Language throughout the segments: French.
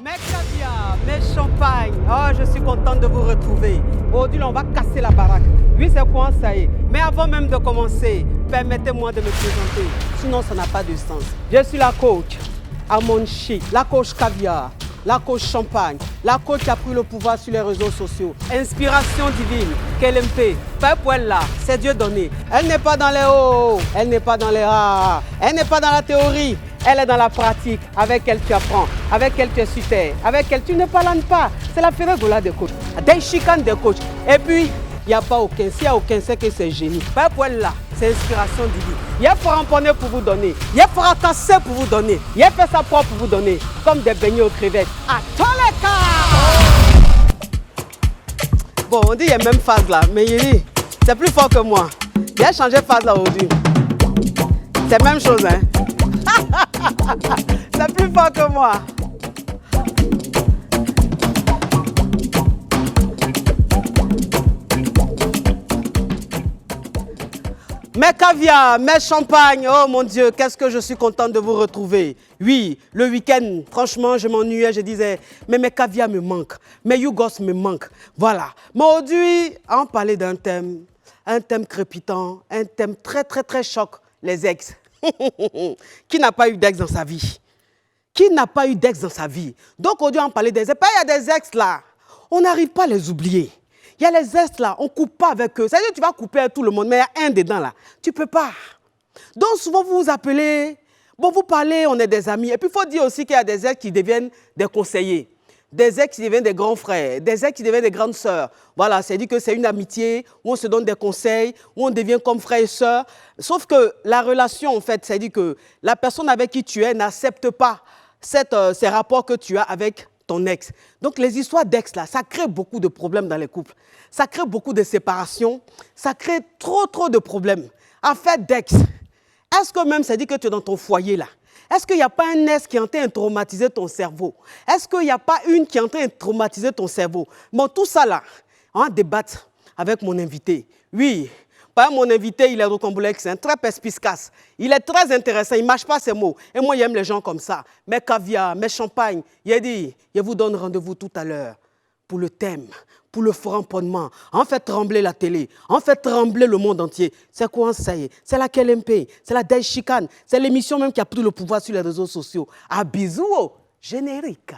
Mes caviar, mes champagnes, oh, je suis contente de vous retrouver. Aujourd'hui, on va casser la baraque. Oui, c'est quoi, ça y est. Mais avant même de commencer, permettez-moi de me présenter. Sinon, ça n'a pas de sens. Je suis la coach Amon Chic, la coach caviar, la coach champagne, la coach qui a pris le pouvoir sur les réseaux sociaux. Inspiration divine, KLMP, pas pour elle là, c'est Dieu donné. Elle n'est pas dans les hauts, elle n'est pas dans les rares, elle n'est pas dans la théorie. Elle est dans la pratique, avec elle tu apprends, avec elle tu es sur terre, avec elle tu ne parles pas. C'est la férégola des coachs, des chicanes des coachs. Et puis, il n'y a pas aucun, s'il n'y a aucun, c'est que c'est génie. Pas pour elle là, c'est inspiration divine. Il y a Faramponné pour vous donner, il y a Farakassé pour vous donner, il y a fait sa propre pour vous donner, comme des beignets aux crevettes. À tous les cas! Bon, on dit qu'il y a même phase là, mais Yéli, c'est plus fort que moi. Il a changé phase là aujourd'hui. C'est la même chose, hein. C'est plus fort que moi. Mes caviar, mes champagnes, oh mon Dieu, qu'est-ce que je suis contente de vous retrouver. Oui, le week-end, franchement, je m'ennuyais, je disais, mais mes caviar me manquent, mes yougos me manquent. Voilà. Mais aujourd'hui, on parlait d'un thème crépitant, un thème très choc, les ex. Qui n'a pas eu d'ex dans sa vie? Qui n'a pas eu d'ex dans sa vie? Donc aujourd'hui, on parlait des ex. Il y a des ex là, on n'arrive pas à les oublier. Il y a les ex là, on ne coupe pas avec eux. C'est-à-dire que tu vas couper avec tout le monde, mais il y a un dedans là. Tu ne peux pas. Donc souvent, vous vous appelez, bon, vous parlez, on est des amis. Et puis il faut dire aussi qu'il y a des ex qui deviennent des conseillers. Des ex qui deviennent des grands frères, des ex qui deviennent des grandes sœurs. Voilà, c'est-à-dire que c'est une amitié où on se donne des conseils, où on devient comme frère et sœur. Sauf que la relation, en fait, c'est-à-dire que la personne avec qui tu es n'accepte pas ces rapports que tu as avec ton ex. Donc les histoires d'ex, là, ça crée beaucoup de problèmes dans les couples. Ça crée beaucoup de séparations. Ça crée trop de problèmes. Affaire d'ex, est-ce que même, c'est-à-dire que tu es dans ton foyer, là, est-ce qu'il n'y a pas un ex qui est en train de traumatiser ton cerveau? Est-ce qu'il n'y a pas une qui est en train de traumatiser ton cerveau? Bon, tout ça là, on va débattre avec mon invité. Oui, mon invité, il est rocambolesque, c'est un très perspicace. Il est très intéressant, il ne mâche pas ses mots. Et moi, j'aime les gens comme ça. Mes caviar, mes champagnes. Il a dit, je vous donne rendez-vous tout à l'heure pour le thème, pour le framponnement. On fait trembler la télé, on fait trembler le monde entier. C'est quoi ça y est? C'est la KLMP, c'est la Daesh Chicane, c'est l'émission même qui a pris le pouvoir sur les réseaux sociaux. À bisous, générique.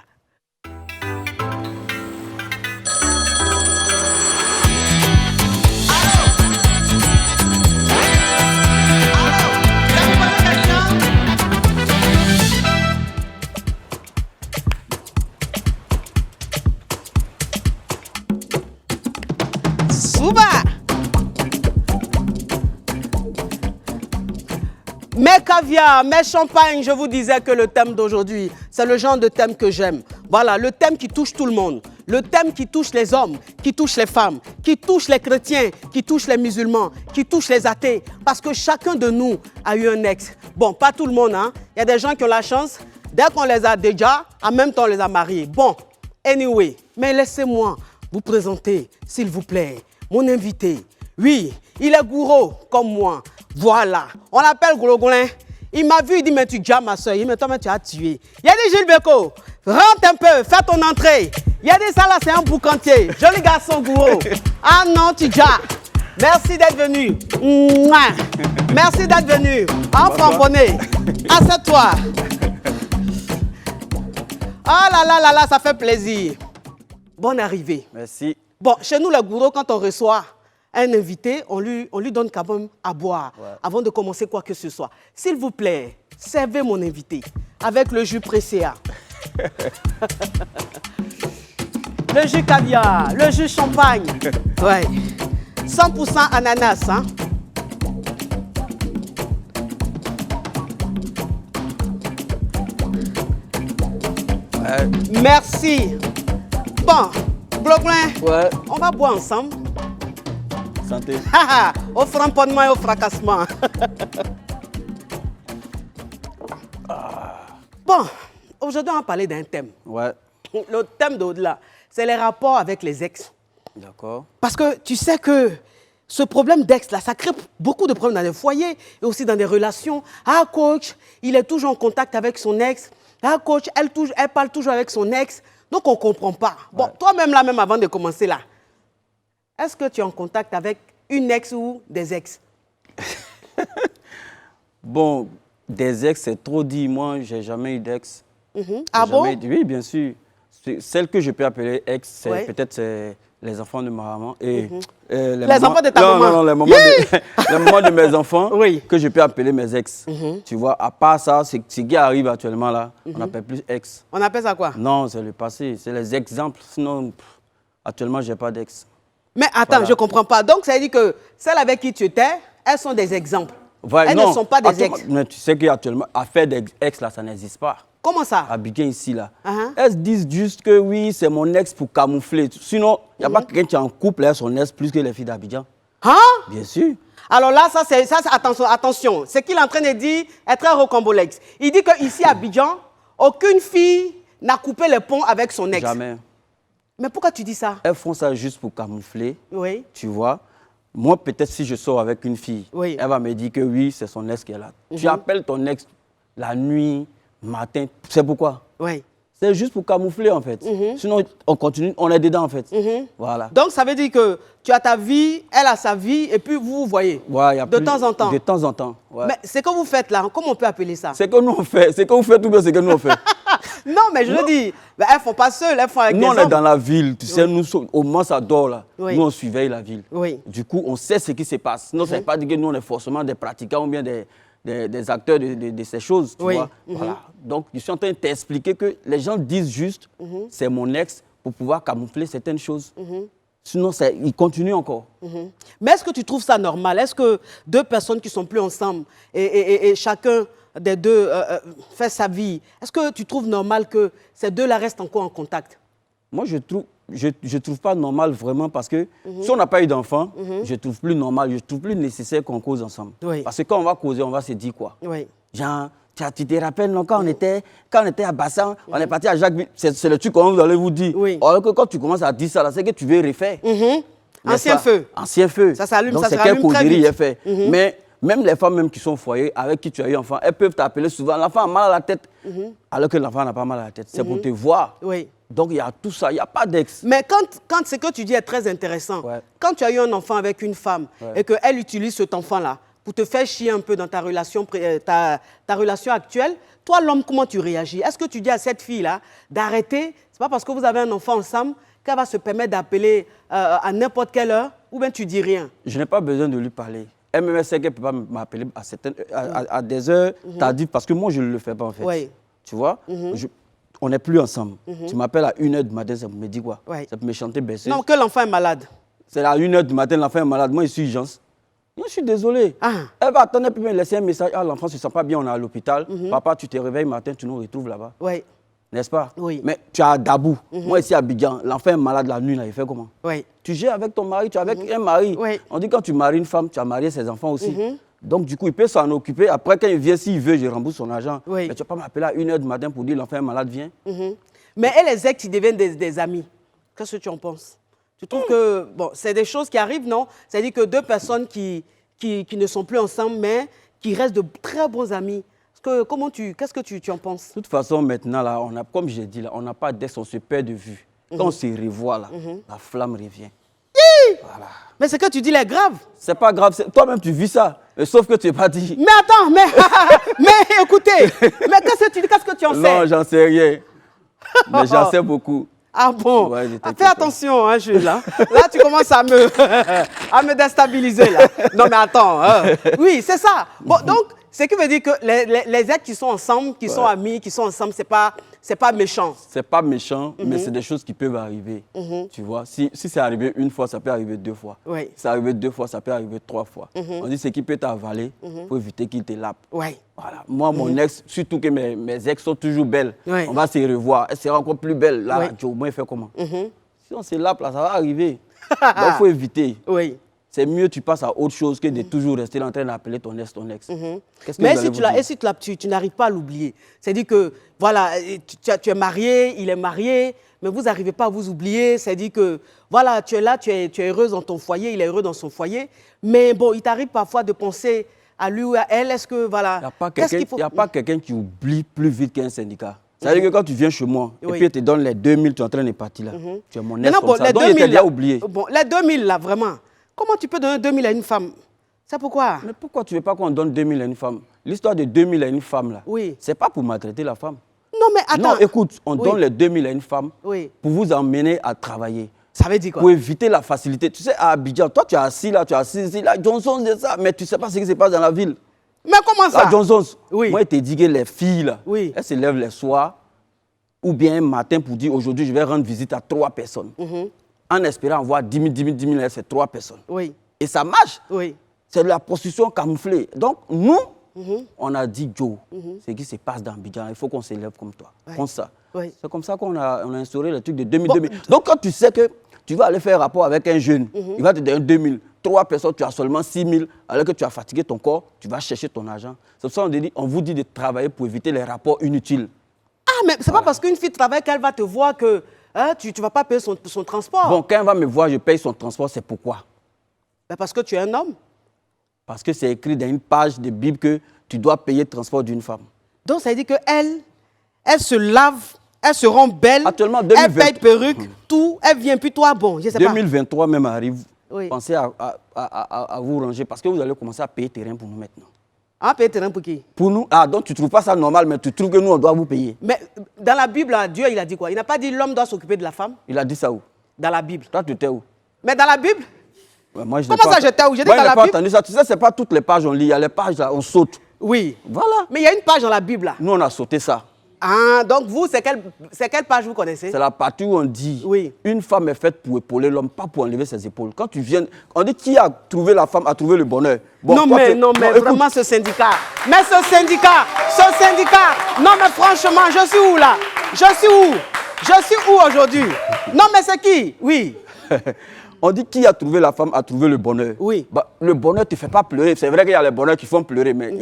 Mes caviar, mes champagnes, je vous disais que le thème d'aujourd'hui, c'est le genre de thème que j'aime. Voilà, le thème qui touche tout le monde. Le thème qui touche les hommes, qui touche les femmes, qui touche les chrétiens, qui touche les musulmans, qui touche les athées. Parce que chacun de nous a eu un ex. Bon, pas tout le monde, hein. Il y a des gens qui ont la chance, dès qu'on les a déjà, en même temps on les a mariés. Bon, anyway, mais laissez-moi vous présenter, s'il vous plaît, mon invité. Oui, il est gourou comme moi. Voilà, on l'appelle Goulogolin. Il m'a vu, il dit, mais tu james ma soeur. Il me dit, mais tu as tué. Il a dit, Gilles Beko, rentre un peu, fais ton entrée. Il a dit, ça là, c'est un boucantier. Joli garçon gourou. Ah non, tu james. Merci d'être venu. Mouah. Merci d'être venu. En framponné. Assieds-toi. Oh là là, ça fait plaisir. Bonne arrivée. Merci. Bon, chez nous, les gourous, quand on reçoit un invité, on lui donne quand même à boire avant de commencer quoi que ce soit. S'il vous plaît, servez mon invité avec le jus Presséa. Le jus caviar, le jus champagne. Ouais. 100% ananas, hein. Merci. Bon, Bloglin, on va boire ensemble. Santé. Au framponnement et au fracassement. Bon, aujourd'hui, on va parler d'un thème. Ouais. Le thème d'au-delà, c'est les rapports avec les ex. D'accord. Parce que tu sais que ce problème d'ex, là, ça crée beaucoup de problèmes dans les foyers et aussi dans des relations. Ah, coach, il est toujours en contact avec son ex. La coach, elle parle toujours avec son ex, donc on ne comprend pas. Bon, toi-même, là, même avant de commencer, là, est-ce que tu es en contact avec une ex ou des ex? Bon, des ex, c'est trop dit. Moi, j'ai jamais eu d'ex. Ah bon? Oui, bien sûr. Celle que je peux appeler ex, c'est Ouais. peut-être les enfants de ma maman. Et, Les enfants de ta maman? Non, les mamans les mamans de mes enfants Oui. que je peux appeler mes ex. Tu vois, à part ça, ce qui arrive actuellement là, on n'appelle plus ex. On appelle ça quoi? Non, c'est le passé, c'est les exemples. Sinon, actuellement, je n'ai pas d'ex. Mais attends, Voilà. je ne comprends pas. Donc, ça veut dire que celles avec qui tu étais, elles sont des exemples. Voilà, Elles non, ne sont pas des ex. Mais tu sais qu'actuellement, affaire d'ex là, ça n'existe pas. Comment ça? À Abidjan ici là. Uh-huh. Elles se disent juste que oui, c'est mon ex pour camoufler. Sinon, il n'y a pas quelqu'un qui est en couple avec son ex plus que les filles d'Abidjan. Hein? Bien sûr. Alors là, attention. Ce qu'il est en train de dire est très rocambolesque. Il dit qu'ici à Abidjan, aucune fille n'a coupé les ponts avec son ex. Jamais. Mais pourquoi tu dis ça? Elles font ça juste pour camoufler. Oui. Tu vois. Moi, peut-être si je sors avec une fille, Oui. elle va me dire que oui, c'est son ex qui est là. Tu appelles ton ex la nuit, matin. C'est pourquoi? Oui. C'est juste pour camoufler en fait. Sinon, on continue, on est dedans en fait. Voilà. Donc, ça veut dire que tu as ta vie, elle a sa vie, et puis vous vous voyez. Ouais, y a de plus- temps en temps. De temps en temps. Ouais. Mais c'est que vous faites là, comment on peut appeler ça? C'est que nous on fait. C'est que vous faites tout bien, c'est que nous on fait. Non, mais je veux dire, ben, elles ne font pas seules, elles font avec Nous des on est hommes. dans la ville, tu sais, nous au moment ça dort là. Oui. Nous on surveille la ville. Oui. Du coup, on sait ce qui se passe. Sinon, ça ne veut pas dire que nous on est forcément des pratiquants ou bien des acteurs de ces choses, tu Oui. vois. Voilà. Donc, je suis en train de t'expliquer que les gens disent juste, c'est mon ex pour pouvoir camoufler certaines choses. Sinon, ils continuent encore. Mais est-ce que tu trouves ça normal? Est-ce que deux personnes qui ne sont plus ensemble et chacun des deux fait sa vie, est-ce que tu trouves normal que ces deux-là restent encore en contact? Moi, je trouve pas normal vraiment parce que si on n'a pas eu d'enfant, je trouve plus normal, je trouve plus nécessaire qu'on cause ensemble. Oui. Parce que quand on va causer, on va se dire quoi? Oui. Genre, tu te rappelles, non, quand on était à Bassan, on est parti à Jacques, c'est le truc qu'on vous allez vous dire. Oui. Alors que quand tu commences à dire ça, là, c'est que tu veux refaire. N'est-ce Ancien pas? feu. Ancien feu. Ça s'allume, donc ça c'est se quelle rallume très causerie vite. est fait. Mais même les femmes même qui sont au foyer, avec qui tu as eu enfant, elles peuvent t'appeler souvent. L'enfant a mal à la tête, alors que l'enfant n'a pas mal à la tête. C'est pour te voir. Oui. Donc il y a tout ça, il n'y a pas d'ex. Mais quand ce que tu dis est très intéressant, Ouais. quand tu as eu un enfant avec une femme et qu'elle utilise cet enfant-là pour te faire chier un peu dans ta relation, ta relation actuelle, toi, l'homme, comment tu réagis? Est-ce que tu dis à cette fille-là d'arrêter? C'est pas parce que vous avez un enfant ensemble qu'elle va se permettre d'appeler à n'importe quelle heure, ou bien tu dis rien? Je n'ai pas besoin de lui parler. Elle sait qu'elle ne peut pas m'appeler à des heures tardives parce que moi, je ne le fais pas en fait. Oui. Tu vois, on n'est plus ensemble. Tu m'appelles à 1h du matin, ça me dit quoi? Ouais. Ça peut me chanter baisser. Non, que l'enfant est malade. C'est à 1h du matin, l'enfant est malade. Moi, je suis urgence. Moi, je suis désolé. Ah. Elle va attendre, elle peut me laisser un message. Ah, l'enfant ne se sent pas bien, on est à l'hôpital. Papa, tu te réveilles matin, tu nous retrouves là-bas. Oui. N'est-ce pas? Oui. Mais tu as Dabou. Moi, ici à Abidjan, l'enfant est malade la nuit, là, il fait comment? Oui. Tu gères avec ton mari, tu es avec un mari. Oui. On dit quand tu maries une femme, tu as marié ses enfants aussi. Donc, du coup, il peut s'en occuper. Après, quand il vient, s'il veut, je rembourse son argent. Oui. Mais tu ne vas pas m'appeler à 1h du matin pour dire l'enfant est malade, viens. Mais et les ex, ils deviennent des amis. Qu'est-ce que tu en penses? Tu trouves que, bon, c'est des choses qui arrivent, non? C'est-à-dire que deux personnes qui ne sont plus ensemble, mais qui restent de très bons amis. Qu'est-ce que tu en penses? De toute façon, maintenant, là, comme j'ai dit, là, on n'a pas d'ex, on se perd de vue. Quand on se revoit, là, la flamme revient. Voilà. Mais ce que tu dis là est grave. C'est pas grave, toi-même tu vis ça, sauf que tu n'es pas dit. Mais attends, mais écoutez, mais qu'est-ce que tu en sais? Non, j'en sais rien. Mais j'en sais beaucoup. Ah bon? Ouais, je t'inquiète Fais pas. attention, hein, Jules. Là, tu commences à me déstabiliser. Là. Non, mais attends. Oui, c'est ça. Bon, donc, ce qui veut dire que les ex qui sont ensemble, qui sont amis, qui sont ensemble, c'est pas méchant. C'est pas méchant, mais c'est des choses qui peuvent arriver. Tu vois, si c'est arrivé une fois, ça peut arriver deux fois. Oui. Si c'est arrivé deux fois, ça peut arriver trois fois. On dit ce qui peut t'avaler, pour éviter qu'il te lappe. Oui. Voilà. Moi, mon ex, surtout que mes ex sont toujours belles, Oui. on va se revoir. Elle sera encore plus belle. Là, Oui. tu au moins fait comment? Si on se lappe, là, ça va arriver. Donc, il faut éviter. Oui. C'est mieux tu passes à autre chose que de toujours rester en train d'appeler ton ex, ton ex. Qu'est-ce que Mais vous allez vous dire? tu n'arrives pas à l'oublier, c'est-à-dire que, voilà, tu es marié, il est marié, mais vous n'arrivez pas à vous oublier, c'est-à-dire que, voilà, tu es là, tu es heureuse dans ton foyer, il est heureux dans son foyer, mais bon, il t'arrive parfois de penser à lui ou à elle, est-ce que, voilà... Il n'y a pas quelqu'un qui oublie plus vite qu'un syndicat. Ça veut dire que quand tu viens chez moi, et puis tu te donnes les 2000, tu es en train de partir là. Tu es mon ex comme ça. Les Donc, il était déjà oublié. Bon, les 2000 là, vraiment. Comment tu peux donner 2000 à une femme? C'est pourquoi? Mais pourquoi tu ne veux pas qu'on donne 2000 à une femme? L'histoire de 2000 à une femme là, oui. c'est pas pour maltraiter la femme. Non, mais attends. Non, écoute, on donne les 2000 à une femme pour vous emmener à travailler. Ça veut dire quoi? Pour éviter la facilité. Tu sais, à Abidjan, toi tu es assis là, tu es assis ici, là, Johnson, c'est ça, mais tu ne sais pas ce qui se passe dans la ville. Mais comment ça? Là, Johnson, oui. moi, je te dis que les filles là, elles se lèvent les soirs ou bien un matin pour dire aujourd'hui, je vais rendre visite à 3 personnes. En espérant voir 10 000, c'est 3 personnes. Oui. Et ça marche. Oui. C'est de la prostitution camouflée. Donc, nous, on a dit, Joe, ce qui se passe dans Abidjan, il faut qu'on s'élève comme toi. Comme ça. Oui. C'est comme ça qu'on a instauré le truc de 2000. Bon. Donc, quand tu sais que tu vas aller faire rapport avec un jeune, il va te donner 2000. 3 personnes, tu as seulement 6 000, alors que tu as fatigué ton corps, tu vas chercher ton argent. C'est pour ça qu'on vous dit de travailler pour éviter les rapports inutiles. Ah, mais c'est pas parce qu'une fille travaille qu'elle va te voir que tu ne vas pas payer son transport. Bon, quand elle va me voir, je paye son transport, c'est pourquoi? Ben parce que tu es un homme. Parce que c'est écrit dans une page de Bible que tu dois payer le transport d'une femme. Donc, ça veut dire qu'elle se lave, elle se rend belle, actuellement, elle paye perruque, tout, elle vient, puis toi, bon, je sais 2023 même arrive. Oui. Pensez à vous ranger parce que vous allez commencer à payer terrain pour nous maintenant. Ah, payer terrain pour qui? Pour nous. Ah, donc tu ne trouves pas ça normal, mais tu trouves que nous, on doit vous payer. Mais dans la Bible, là, Dieu, il a dit quoi? Il n'a pas dit l'homme doit s'occuper de la femme? Il a dit ça où? Dans la Bible. Toi, tu étais où? Mais dans la Bible? Ouais, moi, comment ça, j'étais où? J'ai dit dans la Bible. Moi, je n'ai pas entendu ça. Tu sais, ce n'est pas toutes les pages on lit. Il y a les pages là, on saute. Oui. Voilà. Mais il y a une page dans la Bible là. Nous, on a sauté ça. Ah, donc vous, c'est quelle page vous connaissez? C'est la partie où on dit une femme est faite pour épauler l'homme, pas pour enlever ses épaules. Quand tu viens, on dit qui a trouvé la femme a trouvé le bonheur. Bon, non, mais vraiment ce syndicat. Mais ce syndicat, non mais franchement, je suis où là? Je suis où aujourd'hui? Non mais c'est qui? Oui. On dit qui a trouvé la femme a trouvé le bonheur. Oui. Bah, le bonheur ne te fait pas pleurer. C'est vrai qu'il y a les bonheurs qui font pleurer, mais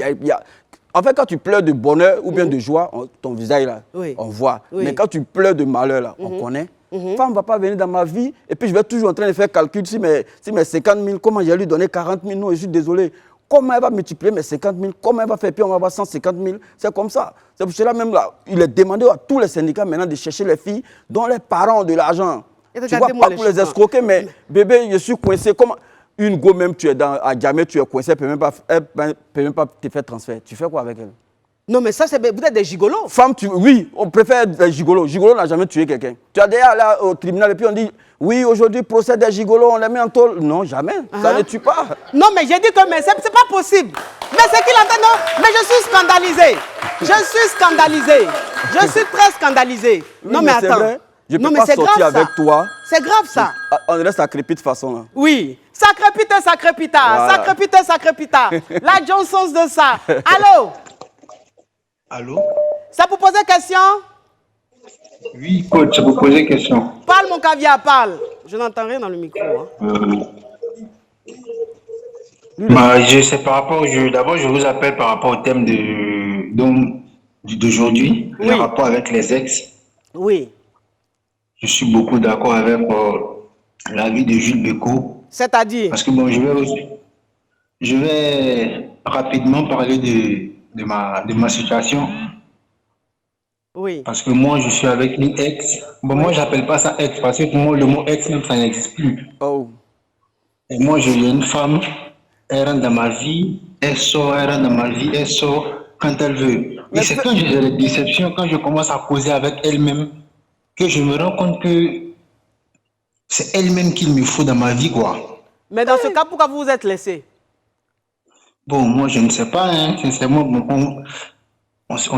en fait, quand tu pleures de bonheur ou bien de joie, ton visage là, on voit. Mais quand tu pleures de malheur là, on connaît. Femme ne va pas venir dans ma vie et puis je vais toujours en train de faire calcul si mes 50 000, comment j'ai lui donné 40 000, non, je suis désolé. Comment elle va multiplier mes 50 000, comment elle va faire, puis on va avoir 150 000. C'est comme ça. C'est pour cela même là, il est demandé à tous les syndicats maintenant de chercher les filles dont les parents ont de l'argent. Tu vois, pas pour les escroquer, mais bébé, je suis coincé. Comment une go même, tu es à Djamé, tu es coincé, elle ne peut même pas te faire transfert. Tu fais quoi avec elle? Non, mais ça, vous êtes des gigolos. Femme, oui, on préfère des gigolos. Gigolo n'a jamais tué quelqu'un. Tu as déjà allé au tribunal et puis on dit, oui, aujourd'hui, procès des gigolos, on les met en tôle. Non, jamais. Ça ne tue pas. Non, mais j'ai dit que c'est pas possible. Mais c'est qu'il entend, non, mais je suis scandalisé. Je suis très scandalisé. Oui, non, mais attends. Je ne peux pas sortir avec toi. C'est grave, ça. On reste à crépiter de façon là. Oui. Ça crépita. Voilà. Ça crépita. La Johnson de ça. Allô? Allô? Ça vous posait question? Oui, coach, ça vous posait question. Parle, mon caviar, parle. Je n'entends rien dans le micro. Hein. C'est par rapport. D'abord, je vous appelle par rapport au thème d'aujourd'hui, le rapport avec les ex. Oui. Je suis beaucoup d'accord avec l'avis de Jules Bécaud. C'est-à-dire? Parce que bon, je vais rapidement parler de ma situation. Oui. Parce que moi, je suis avec une ex. Bon, moi, j'appelle pas ça ex, parce que pour moi, le mot ex, même, ça n'existe plus. Oh. Et moi, j'ai une femme, elle rentre dans ma vie, elle sort, elle rentre dans ma vie, elle sort quand elle veut. Et c'est quand j'ai des déceptions, quand je commence à causer avec elle-même, que je me rends compte que c'est elle-même qu'il me faut dans ma vie, quoi. Mais dans ce cas, pourquoi vous vous êtes laissé? Bon, moi, je ne sais pas, hein. Sincèrement, on se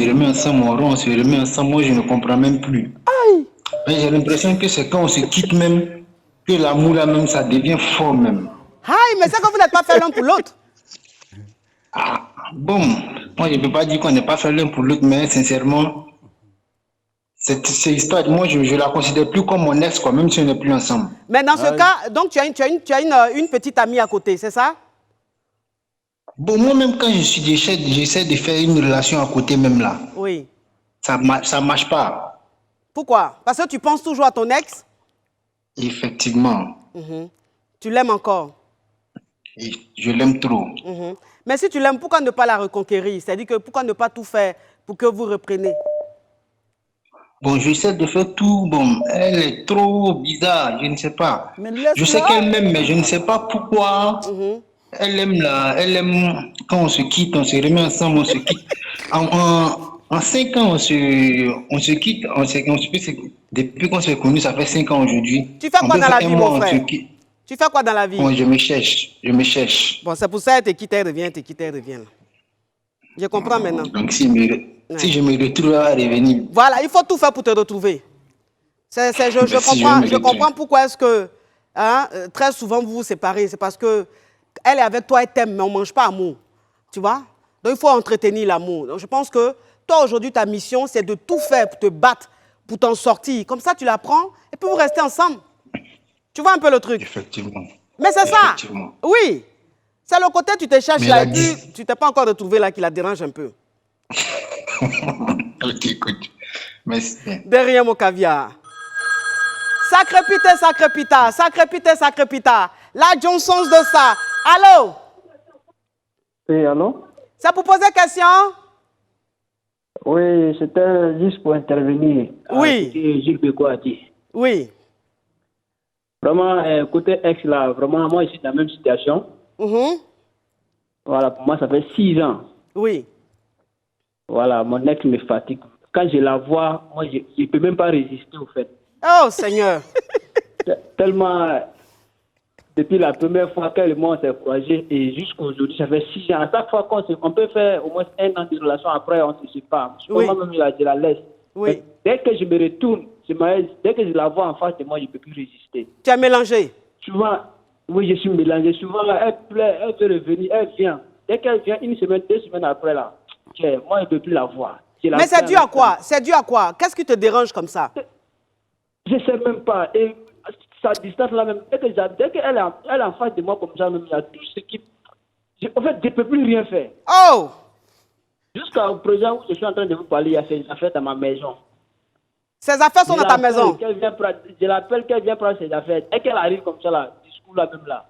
remet ensemble, moi, je ne comprends même plus. Aïe. Mais j'ai l'impression que c'est quand on se quitte même, que l'amour là même, ça devient fort même. Aïe, mais c'est que vous n'êtes pas fait l'un pour l'autre. Ah, bon, moi, je ne peux pas dire qu'on n'est pas fait l'un pour l'autre, mais sincèrement, cette histoire, moi, je ne la considère plus comme mon ex, quoi, même si on n'est plus ensemble. Mais dans ce cas, donc tu as une petite amie à côté, c'est ça? Bon, moi-même, quand j'essaie de faire une relation à côté même là, oui. Ça ne marche pas. Pourquoi? Parce que tu penses toujours à ton ex? Effectivement. Tu l'aimes encore? Et je l'aime trop. Mais si tu l'aimes, pourquoi ne pas la reconquérir? C'est-à-dire que pourquoi ne pas tout faire pour que vous repreniez? Bon, j'essaie de faire tout. Bon, elle est trop bizarre, je ne sais pas. Mais Je sais laisse-la. qu'elle m'aime, mais je ne sais pas pourquoi. Elle aime quand on se quitte, on se remet ensemble, on se quitte. En 5 ans, on se quitte, depuis qu'on s'est connus, ça fait 5 ans aujourd'hui. Tu fais On quoi peut dans faire la un vie, mois, mon on se frère? quitte. Tu fais quoi dans la vie? Bon, je me cherche. Bon, c'est pour ça que tes quitteurs reviennent. Je comprends maintenant. Donc, si je me retrouve à revenir. Voilà, il faut tout faire pour te retrouver. Je comprends pourquoi est-ce que très souvent vous vous séparez. C'est parce que elle est avec toi, elle t'aime, mais on ne mange pas amour. Tu vois? Donc il faut entretenir l'amour. Donc je pense que toi aujourd'hui, ta mission, c'est de tout faire pour te battre, pour t'en sortir. Comme ça, tu la prends et puis vous restez ensemble. Tu vois un peu le truc? Effectivement. Mais c'est ça. Oui. C'est le côté tu te cherches là et puis tu t'es pas encore retrouvé là qui la dérange un peu. Ok, écoute. Merci. Derrière mon caviar. Sacré pita. La Johnson de ça. Allô? Oui, allô? Ça pour poser question? Oui, c'était juste pour intervenir. Oui. Gilles Beko a dit. Oui. Vraiment, côté ex là, vraiment, moi, je suis dans la même situation. Voilà, pour moi, ça fait 6 ans. Oui. Voilà, mon ex me fatigue. Quand je la vois, moi, je ne peux même pas résister au fait. Oh, Seigneur. Tellement, depuis la première fois qu'elle et moi on s'est croisés et jusqu'aujourd'hui, ça fait 6 ans. À chaque fois qu'on peut faire au moins 1 an de relation, après on se sépare. Oui. Moi-même, je la laisse. Oui. Dès que je me retourne, dès que je la vois en face de moi, je ne peux plus résister. Tu as mélangé? Souvent, oui, je suis mélangé. Souvent, là, elle plaît, elle veut revenir, elle vient. Dès qu'elle vient, 1 semaine, 2 semaines après, là, moi, je ne peux plus la voir. Mais c'est dû à quoi? C'est dû à quoi? Qu'est-ce qui te dérange comme ça? Je ne sais même pas. Et sa distance là même, dès qu'elle est en face de moi comme ça, même, il y a tout ce qui... En fait, je ne peux plus rien faire. Oh! Jusqu'au présent où je suis en train de vous parler, il y a ses affaires dans ma maison. Ces affaires sont dans ta maison? Je l'appelle qu'elle vient prendre ses affaires. Dès qu'elle arrive comme ça, là, discours là même là,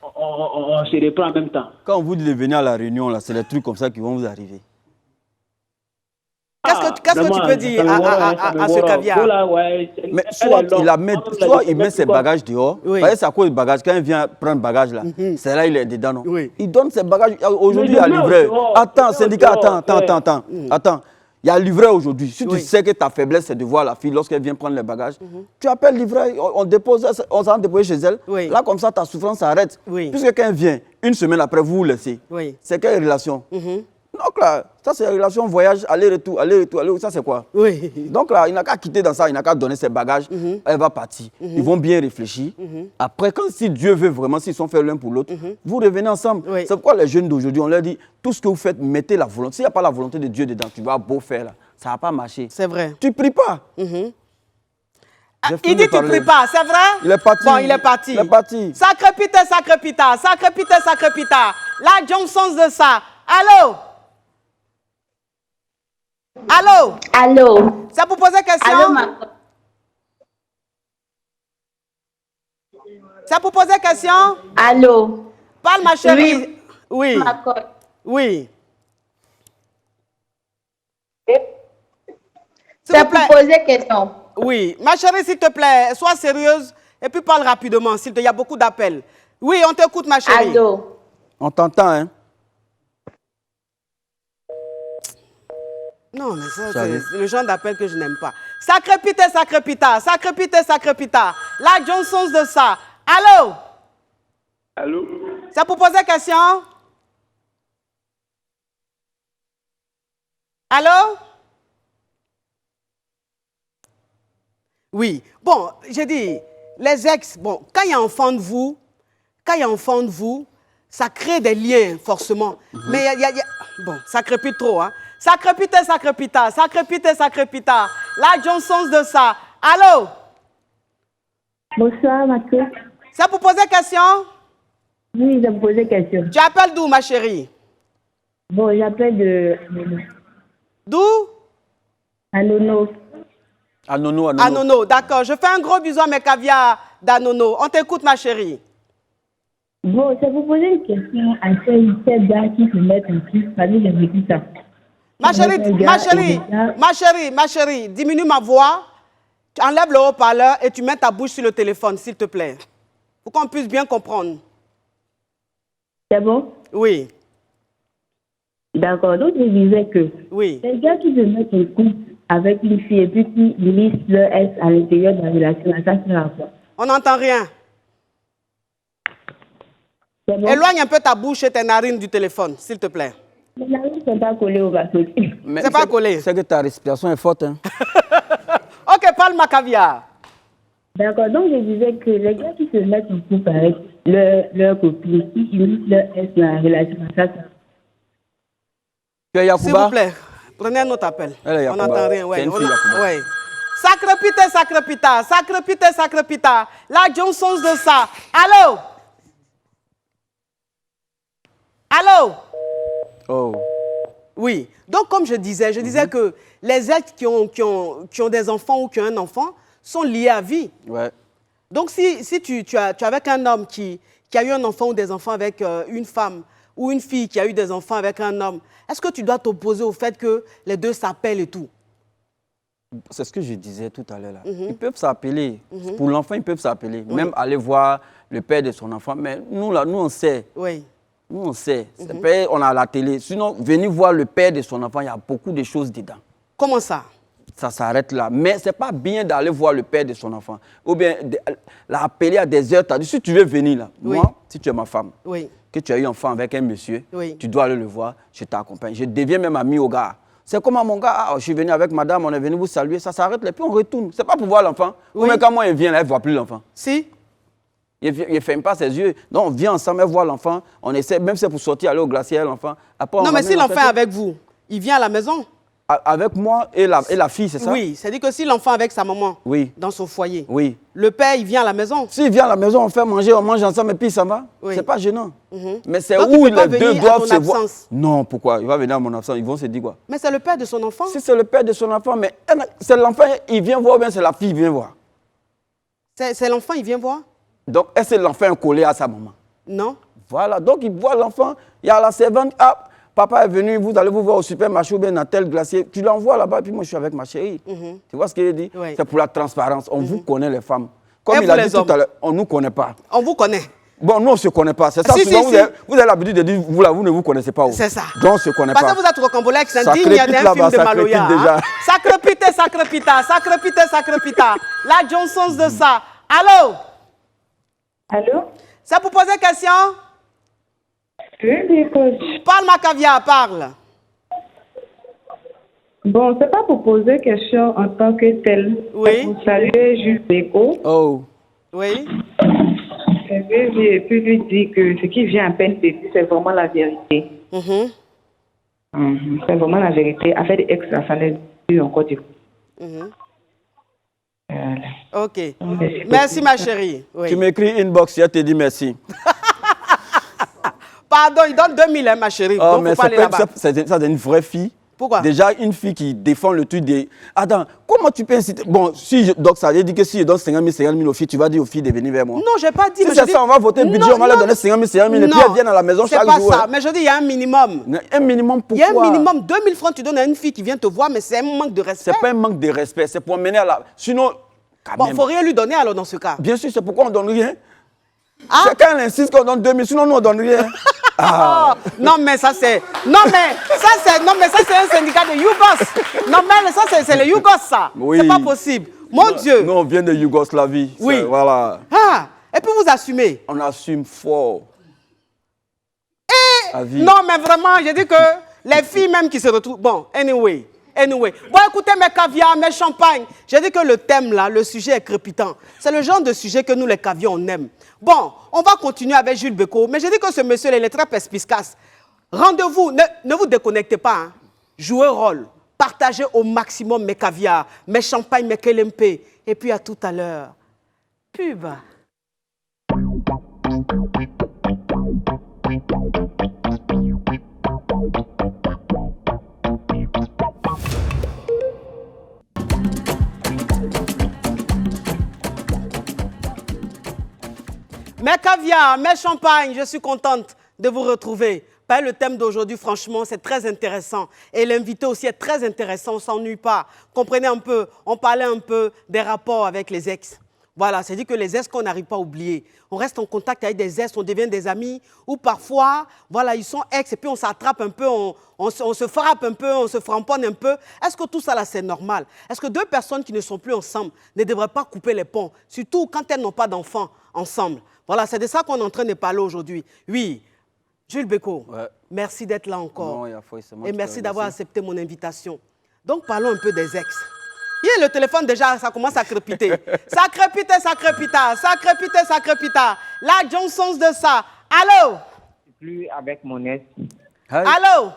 on se reprend en même temps. Quand vous dites de venir à la réunion, là, c'est des trucs comme ça qui vont vous arriver. Qu'est-ce que tu peux dire à ce caviar? Mais soit il met ses bagages dehors, c'est à cause du bagage. Quand il vient prendre le bagage là, c'est là il est dedans. Non? Oui. Il donne ses bagages. Aujourd'hui, il y a livreur. Attends, syndicat, attends. Il y a livreur aujourd'hui. Si tu sais que ta faiblesse, c'est de voir la fille lorsqu'elle vient prendre les bagages, tu appelles livreur, on s'en dépose chez elle. Là, comme ça, ta souffrance s'arrête. Puisque quand elle vient, 1 semaine après, vous vous laissez. C'est quelle relation? Donc là, ça c'est la relation voyage, aller-retour, ça c'est quoi? Donc là, il n'a qu'à quitter dans ça, il n'a qu'à donner ses bagages, elle va partir. Ils vont bien réfléchir. Après, si Dieu veut vraiment, s'ils sont faits l'un pour l'autre, vous revenez ensemble. C'est pourquoi les jeunes d'aujourd'hui, on leur dit, tout ce que vous faites, mettez la volonté. S'il n'y a pas la volonté de Dieu dedans, tu vas beau faire là, ça ne va pas marcher. C'est vrai. Tu ne pries pas. Il dit tu ne pries pas, c'est vrai? Il est parti. Bon, il est parti. Sacré pita. La Johnson de ça. Allô? Ça pour poser question? Ça pour poser question? Allô? Parle ma chérie. Oui. C'est pour poser question. Oui. Ma chérie, s'il te plaît, sois sérieuse et puis parle rapidement. Il y a beaucoup d'appels. Oui, on t'écoute, ma chérie. Allô? On t'entend, hein? Non, mais ça, c'est le genre d'appel que je n'aime pas. Sacré pita. La Johnson de ça. Allô? C'est pour poser question? Allô? Oui. Bon, j'ai dit, les ex, bon, quand il y a enfant de vous, ça crée des liens, forcément. Mais il y a... Bon, ça crépite trop, hein. Sacré pita. La Johnson de ça. Allô? Bonsoir, Mathieu. C'est pour poser question? Oui, je me posais question. Tu appelles d'où, ma chérie? Bon, j'appelle de... D'où? Anono. Anono, d'accord. Je fais un gros bisou à mes caviars d'Anono. On t'écoute, ma chérie. Bon, c'est pour poser une question à ces gars qui se mettent en couple. Parce que j'ai vécu ça. Ma chérie, diminue ma voix, tu enlèves le haut-parleur et tu mets ta bouche sur le téléphone, s'il te plaît. Pour qu'on puisse bien comprendre. C'est bon? Oui. D'accord, donc je disais que les gars qui se mettent en couple avec une fille et puis qui glissent leur S à l'intérieur de la relation, ça sert à quoi? On n'entend rien. Bon? Éloigne un peu ta bouche et tes narines du téléphone, s'il te plaît. Les narines ne sont pas collées au bateau. C'est pas collé. C'est que ta respiration est forte. Hein. Ok, parle ma caviar. D'accord, donc je disais que les gars qui se mettent en couple avec leur copine, qui glissent leur S dans la relation, ça sert à quoi? S'il vous plaît, prenez un autre appel. On n'entend rien. Ouais. Ouais. Sacre pita. La Johnson de ça. Allô? Oh. Oui. Donc, comme je disais que les êtres qui ont des enfants ou qui ont un enfant sont liés à vie. Ouais. Donc, si tu es avec un homme qui a eu un enfant ou des enfants avec une femme, ou une fille qui a eu des enfants avec un homme, est-ce que tu dois t'opposer au fait que les deux s'appellent et tout? C'est ce que je disais tout à l'heure. Ils peuvent s'appeler. Pour l'enfant, ils peuvent s'appeler. Même aller voir le père de son enfant. Mais nous, là, nous, on sait. Oui. Nous, on sait. On a la télé. Sinon, venir voir le père de son enfant, il y a beaucoup de choses dedans. Comment ça? Ça s'arrête là. Mais ce n'est pas bien d'aller voir le père de son enfant. Ou bien l'appeler à des heures. Si tu veux venir là, moi, si tu es ma femme, que tu as eu un enfant avec un monsieur, tu dois aller le voir, je t'accompagne. Je deviens même ami au gars. C'est comme mon gars, je suis venu avec madame, on est venu vous saluer, ça s'arrête là, puis on retourne. Ce n'est pas pour voir l'enfant. Ou même quand moi il vient là, il ne voit plus l'enfant. Si. Il ne ferme pas ses yeux. Donc on vient ensemble voir l'enfant, on essaie, même si c'est pour sortir, aller au glacier l'enfant. Non, mais si l'enfant est avec vous, il vient à la maison. Avec moi et la fille, c'est ça? Oui, c'est-à-dire que si l'enfant avec sa maman, dans son foyer, le père, il vient à la maison. S'il vient à la maison, on fait manger, on mange ensemble et puis ça va. Ce n'est pas gênant. Mais c'est donc, où les deux doivent se voir. Absence. Non, pourquoi? Il va venir à mon absence, ils vont se dire quoi? Mais c'est le père de son enfant. Si c'est le père de son enfant, mais c'est l'enfant, il vient voir ou bien c'est la fille qui vient voir? C'est l'enfant, il vient voir. Donc, est-ce que l'enfant est collé à sa maman? Non. Voilà, donc il voit l'enfant, il y a la servante, papa est venu, vous allez vous voir au supermarché ou bien dans tel glacier. Tu l'envoies là-bas, puis moi je suis avec ma chérie. Tu vois ce qu'il dit? C'est pour la transparence. On vous connaît les femmes. Comme il a dit tout à l'heure, on ne nous connaît pas. On vous connaît. Bon, nous on ne se connaît pas. C'est ça, souvent vous avez l'habitude de dire, vous là, vous ne vous connaissez pas. C'est ça. Donc on ne se connaît pas. Parce que vous êtes rocambolais, c'est un digne d'un film de Maloya. Sacre pita. La Johnson de ça. Allô? Allô? C'est pour poser question? Oui, coach. Parle ma caviar, parle. Bon, c'est pas pour poser question en tant que tel. Oui. C'est pour saluer Jules Béco. Oh. Oui. Et puis lui dire que ce qui vient à peine de dire, c'est vraiment la vérité. C'est vraiment la vérité. Affaire d'extra, ça n'est plus encore du coup. Voilà. Ok. Merci ma chérie. Oui. Tu m'écris inbox, je te dis merci. Pardon, il donne 2000, hein, ma chérie. Oh, donc, mais c'est une vraie fille. Pourquoi? Déjà, une fille qui défend le truc des... Attends, comment tu peux inciter... Bon, donc ça veut dire que si je donne 50 000 aux filles, tu vas dire aux filles de venir vers moi. Non, je n'ai pas dit... Si c'est ça, on va voter le budget, on va leur donner 50 000 et puis elles viennent à la maison chaque jour. C'est pas ça, mais je dis il y a un minimum. Un minimum pourquoi? Il y a un minimum, 2000 francs, tu donnes à une fille qui vient te voir, mais c'est un manque de respect. C'est pas un manque de respect, c'est pour mener à la... Sinon... Bon, il ne faut rien lui donner alors dans ce cas. Bien sûr, c'est pourquoi on ne donne rien. C'est quand elle insiste qu'on donne 2000, sinon nous on ne donne rien. Non mais ça c'est un syndicat de Yougos. Non mais ça c'est le Yougos ça. Oui. C'est pas possible. Mon Dieu. Nous on vient de Yougoslavie. Oui. Voilà. Et puis vous assumez. On assume fort. Non mais vraiment, je dis que les filles même qui se retrouvent. Bon, anyway. Bon, écoutez, mes caviars, mes champagnes. J'ai dit que le thème, là, le sujet est crépitant. C'est le genre de sujet que nous, les caviars, on aime. Bon, on va continuer avec Jules Béco. Mais j'ai dit que ce monsieur, il est très perspicace. Rendez-vous, ne vous déconnectez pas. Hein. Jouez rôle. Partagez au maximum mes caviars, mes champagnes, mes KLMP. Et puis à tout à l'heure. Pub. Mes caviar, mes champagnes, je suis contente de vous retrouver. Le thème d'aujourd'hui, franchement, c'est très intéressant. Et l'invité aussi est très intéressant, on ne s'ennuie pas. Comprenez un peu, on parlait un peu des rapports avec les ex. Voilà, c'est-à-dire que les ex qu'on n'arrive pas à oublier. On reste en contact avec des ex, on devient des amis, ou parfois, voilà, ils sont ex et puis on s'attrape un peu, on se frappe un peu, on se framponne un peu. Est-ce que tout ça, là, c'est normal? Est-ce que deux personnes qui ne sont plus ensemble ne devraient pas couper les ponts, surtout quand elles n'ont pas d'enfants ensemble? Voilà, c'est de ça qu'on est en train de parler aujourd'hui. Oui, Jules Beko, merci d'être là encore. Non, et merci d'avoir accepté mon invitation. Donc, parlons un peu des ex. Le téléphone, déjà, ça commence à crépiter. Ça crépite, ça crépita, ça crépite, ça crépita. La Johnson de ça. Allô? Plus avec mon ex. Allô?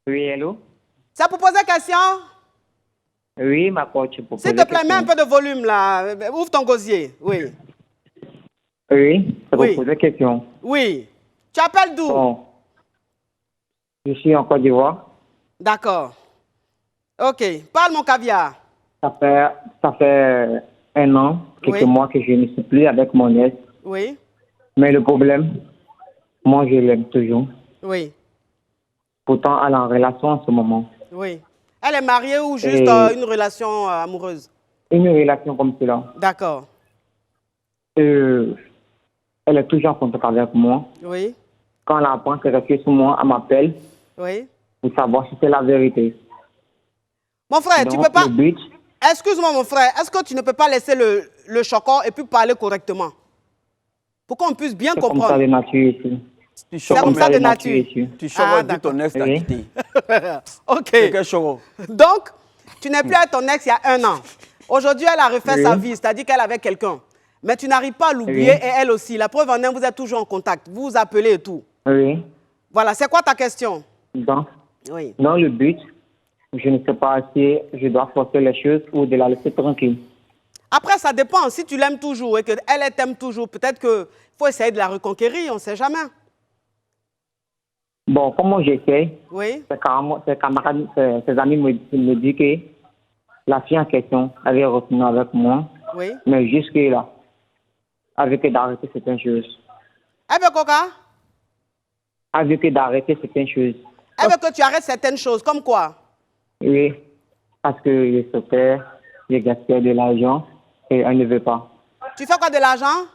Oui, allô? C'est pour poser question? Oui, ma coach, pour poser s'il te plaît, mets un peu de volume, là. Ouvre ton gosier. Oui. Oui, c'est pour poser question. Oui. Tu appelles d'où? Bon. Je suis en Côte d'Ivoire. D'accord. Ok. Parle, mon caviar. Ça fait 1 an, quelques mois que je ne suis plus avec mon ex. Oui. Mais le problème, moi, je l'aime toujours. Oui. Pourtant, elle est en relation en ce moment. Oui. Elle est mariée ou juste une relation amoureuse? Une relation comme cela. D'accord. Elle est toujours en contact avec moi. Oui. Quand elle apprend qu'elle est sur moi, elle m'appelle. Oui. Pour savoir si c'est la vérité. Mon frère, donc, tu peux pas... Le but... Excuse-moi, mon frère. Est-ce que tu ne peux pas laisser le chocor et puis parler correctement? Pour qu'on puisse bien comprendre. C'est comme ça de nature ici. C'est comme ça de nature. Tu choques, dit ton ex t'a quitté. Ok. Donc, tu n'es plus avec ton ex il y a 1 an. Aujourd'hui, elle a refait sa vie, c'est-à-dire qu'elle avait quelqu'un. Mais tu n'arrives pas à l'oublier et elle aussi. La preuve en est, vous êtes toujours en contact. Vous vous appelez et tout. Oui. Voilà, c'est quoi ta question? Donc, dans le but, je ne sais pas si je dois forcer les choses ou de la laisser tranquille. Après, ça dépend. Si tu l'aimes toujours et qu'elle t'aime toujours, peut-être qu'il faut essayer de la reconquérir, on ne sait jamais. Bon, comment j'essaie, ses camarades, ses amis me disent que la fille en question avait retenu avec moi. Oui. Mais jusque-là, avec d'arrêter certaines choses. Avec quoi? Avec d'arrêter certaines choses. Avec que tu arrêtes certaines choses, comme quoi? Oui, parce que je souhaitais, je gaspille de l'argent et elle ne veut pas. Tu fais quoi de l'argent?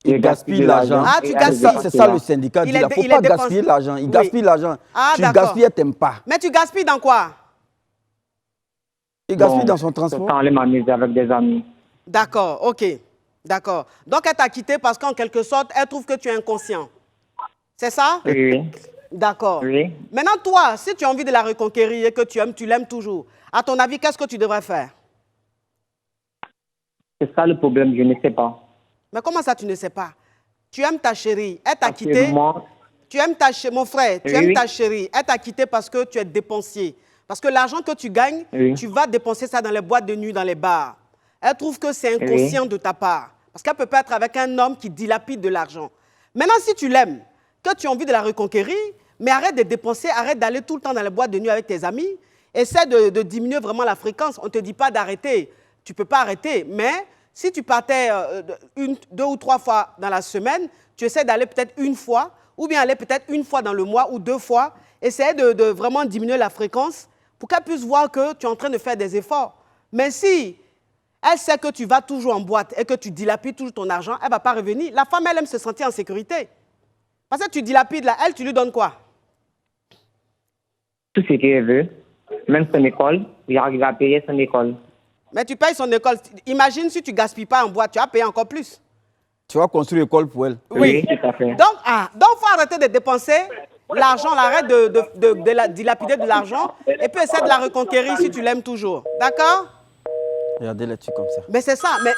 Il gaspille l'argent. Ah, tu gaspilles. C'est ça le syndicat dit. Il ne faut pas gaspiller l'argent. Il gaspille l'argent. Ah, tu gaspilles, elle ne t'aime pas. Mais tu gaspilles dans quoi? Il gaspille dans son transport. Quand elle m'amuse avec des amis. D'accord, ok. D'accord. Donc, elle t'a quitté parce qu'en quelque sorte, elle trouve que tu es inconscient. C'est ça? Oui. D'accord. Oui. Maintenant, toi, si tu as envie de la reconquérir et que tu l'aimes toujours, à ton avis, qu'est-ce que tu devrais faire? C'est ça le problème, je ne sais pas. Mais comment ça, tu ne sais pas? Tu aimes ta chérie, elle t'a quitté. Tu aimes mon frère, tu aimes ta chérie, elle t'a quitté parce que tu es dépensier. Parce que l'argent que tu gagnes, tu vas dépenser ça dans les boîtes de nuit, dans les bars. Elle trouve que c'est inconscient de ta part. Parce qu'elle peut pas être avec un homme qui dilapide de l'argent. Maintenant, si tu l'aimes, que tu as envie de la reconquérir, mais arrête de dépenser, arrête d'aller tout le temps dans les boîtes de nuit avec tes amis. Essaie de diminuer vraiment la fréquence. On ne te dit pas d'arrêter. Tu ne peux pas arrêter. Mais si tu partais 2 ou 3 fois dans la semaine, tu essaies d'aller peut-être 1 fois, ou bien aller peut-être 1 fois dans le mois ou 2 fois. Essaie de vraiment diminuer la fréquence pour qu'elle puisse voir que tu es en train de faire des efforts. Mais si elle sait que tu vas toujours en boîte et que tu dilapides toujours ton argent, elle ne va pas revenir. La femme, elle aime se sentir en sécurité. Parce que tu dilapides là, elle, tu lui donnes quoi? Tout ce qu'elle veut, même son école, j'arrive à payer son école. Mais tu payes son école. Imagine si tu ne gaspilles pas en boîte, tu vas payer encore plus. Tu vas construire une école pour elle. Oui, tout à fait. Donc, il faut arrêter de dépenser l'argent, arrête de dilapider de l'argent et puis essaie de la reconquérir si tu l'aimes toujours. D'accord? Regardez là-dessus comme ça. Mais c'est ça. Mais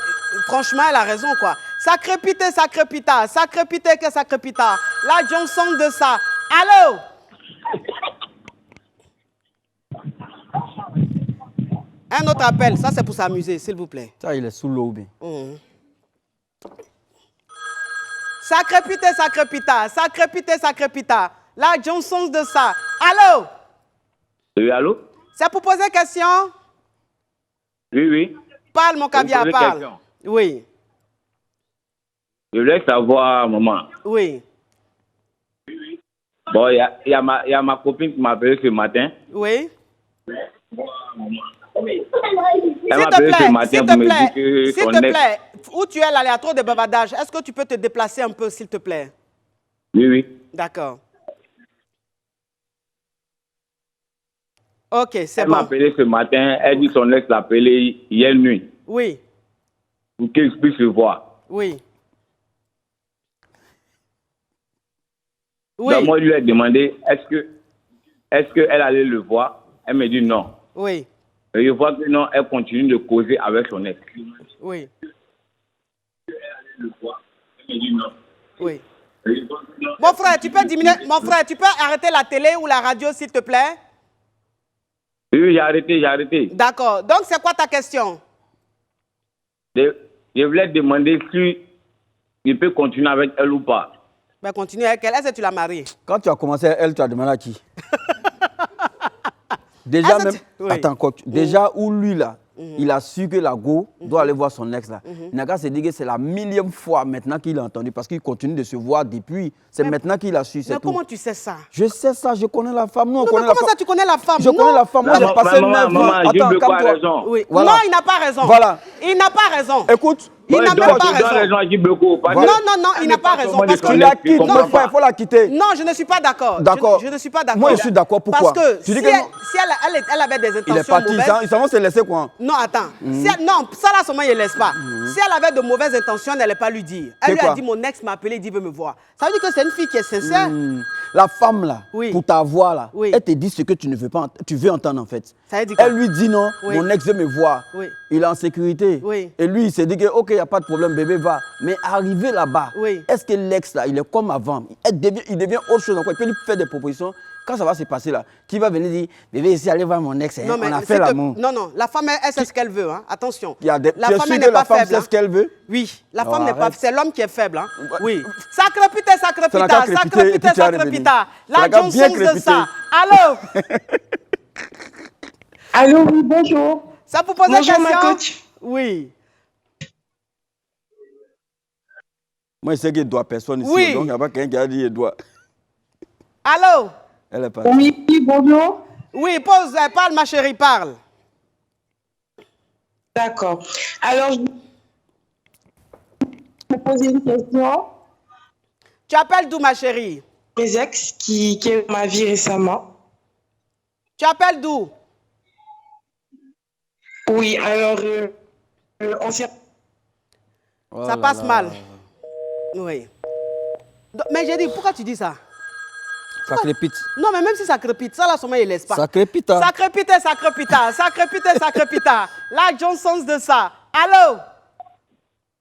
franchement, elle a raison, quoi. Ça crépite, ça crépita. Ça crépite, que ça crépita. La Johnson de ça. Allô? Un autre appel. Ça, c'est pour s'amuser, s'il vous plaît. Ça, il est sous l'eau. Ça crépite, ça crépita. Ça crépite, ça crépita. La Johnson de ça. Allô? Oui, allô? C'est pour poser question? Oui, oui. Parle, mon caviar, parle. Oui. Je voulais savoir, maman. Oui. Bon, il y a ma copine qui m'a appelé ce matin. Oui. Elle m'a appelé ce matin pour me dire que s'il te plaît, où tu es là, il y a trop de bavardage. Est-ce que tu peux te déplacer un peu, s'il te plaît? Oui, oui. D'accord. Ok, c'est bon. Elle m'a appelé ce matin. Elle dit que son ex l'a appelé hier nuit. Oui. Pour qu'elle puisse le voir. Oui. Oui. Donc, moi, je lui ai demandé, est-ce qu'elle allait le voir? Elle me dit non. Oui. Et je vois que non, elle continue de causer avec son ex. Oui. Elle allait le voir. Elle me dit non. Oui. Mon frère, tu peux diminuer. Mon frère, tu peux arrêter la télé ou la radio, s'il te plaît? Oui, j'ai arrêté. D'accord. Donc, c'est quoi ta question? Je voulais demander si il peut continuer avec elle ou pas. Ben, continue avec elle. Est-ce que tu l'as mariée? Quand tu as commencé elle, tu as demandé à qui? Déjà même, oui. attends, coach, déjà où lui là, il a su que la go doit aller voir son ex là. Naga s'est dit que c'est la 1000e fois maintenant qu'il a entendu parce qu'il continue de se voir depuis. C'est maintenant qu'il a su, c'est tout. Comment tu sais ça? Je sais ça, je connais la femme. Nous, on non, connaît mais comment ça tu connais la femme? Je connais la femme. Moi, j'ai passé 9 ans. Attends, calme-toi. Oui. Voilà. Non, il n'a pas raison. Voilà. Il n'a pas raison. Écoute. Il n'a même pas raison. Voilà. Non, il n'a pas raison. Parce que tu la quittes, mon frère, il faut la quitter. Non, je ne suis pas d'accord. D'accord. Je ne suis pas d'accord. Moi, je suis d'accord. Pourquoi? Parce que tu dis si, que si elle avait des intentions il est parti, mauvaises... il s'en va se laisser quoi? Non, attends. Si non, ça là seulement, il ne laisse pas. Si elle avait de mauvaises intentions, elle n'allait pas lui dire. Elle lui a dit, mon ex m'a appelé, il dit, veut me voir. Ça veut dire que c'est une fille qui est sincère. La femme là, pour t'avoir là, elle te dit ce que tu ne veux pas, tu veux entendre en fait. Ça veut dire quoi? Elle lui dit non, mon ex veut me voir. Il est en sécurité. Et lui, il s'est dit que ok, il n'y a pas de problème, bébé va. Mais arrivé là-bas, est-ce que l'ex là, il est comme avant? Il devient autre chose encore. Il peut lui faire des propositions. Quand ça va se passer là, qui va venir dire, bébé, ici, allez voir mon ex, non, on a fait l'amour. Non, la femme, elle sait ce qu'elle veut, hein. Attention. La femme n'est pas faible. Sait ce qu'elle veut? Oui, la femme n'est pas... C'est l'homme qui est faible, hein. Oui. Sacre pita. La Johnson de ça. Allô? Allô, oui, bonjour. Ça vous pose une question? Bonjour, ma coach. Oui. Moi, je sais qu'il doit personne ici, oui. Donc il n'y a pas quelqu'un qui a dit qu'il doit. Allô? Elle est partie. Oui, bonjour. Oui, parle ma chérie, parle. D'accord. Alors, je vais poser une question. Tu appelles d'où ma chérie? Mes ex qui est dans ma vie récemment. Tu appelles d'où? Oui, alors, on s'est... Ça passe mal. Oui. Mais j'ai dit, pourquoi tu dis ça? Ça crépite. Non, mais même si ça crépite, ça là, seulement, il ne laisse pas. Ça crépite. Ça crépite. La Johnson de ça. Allô?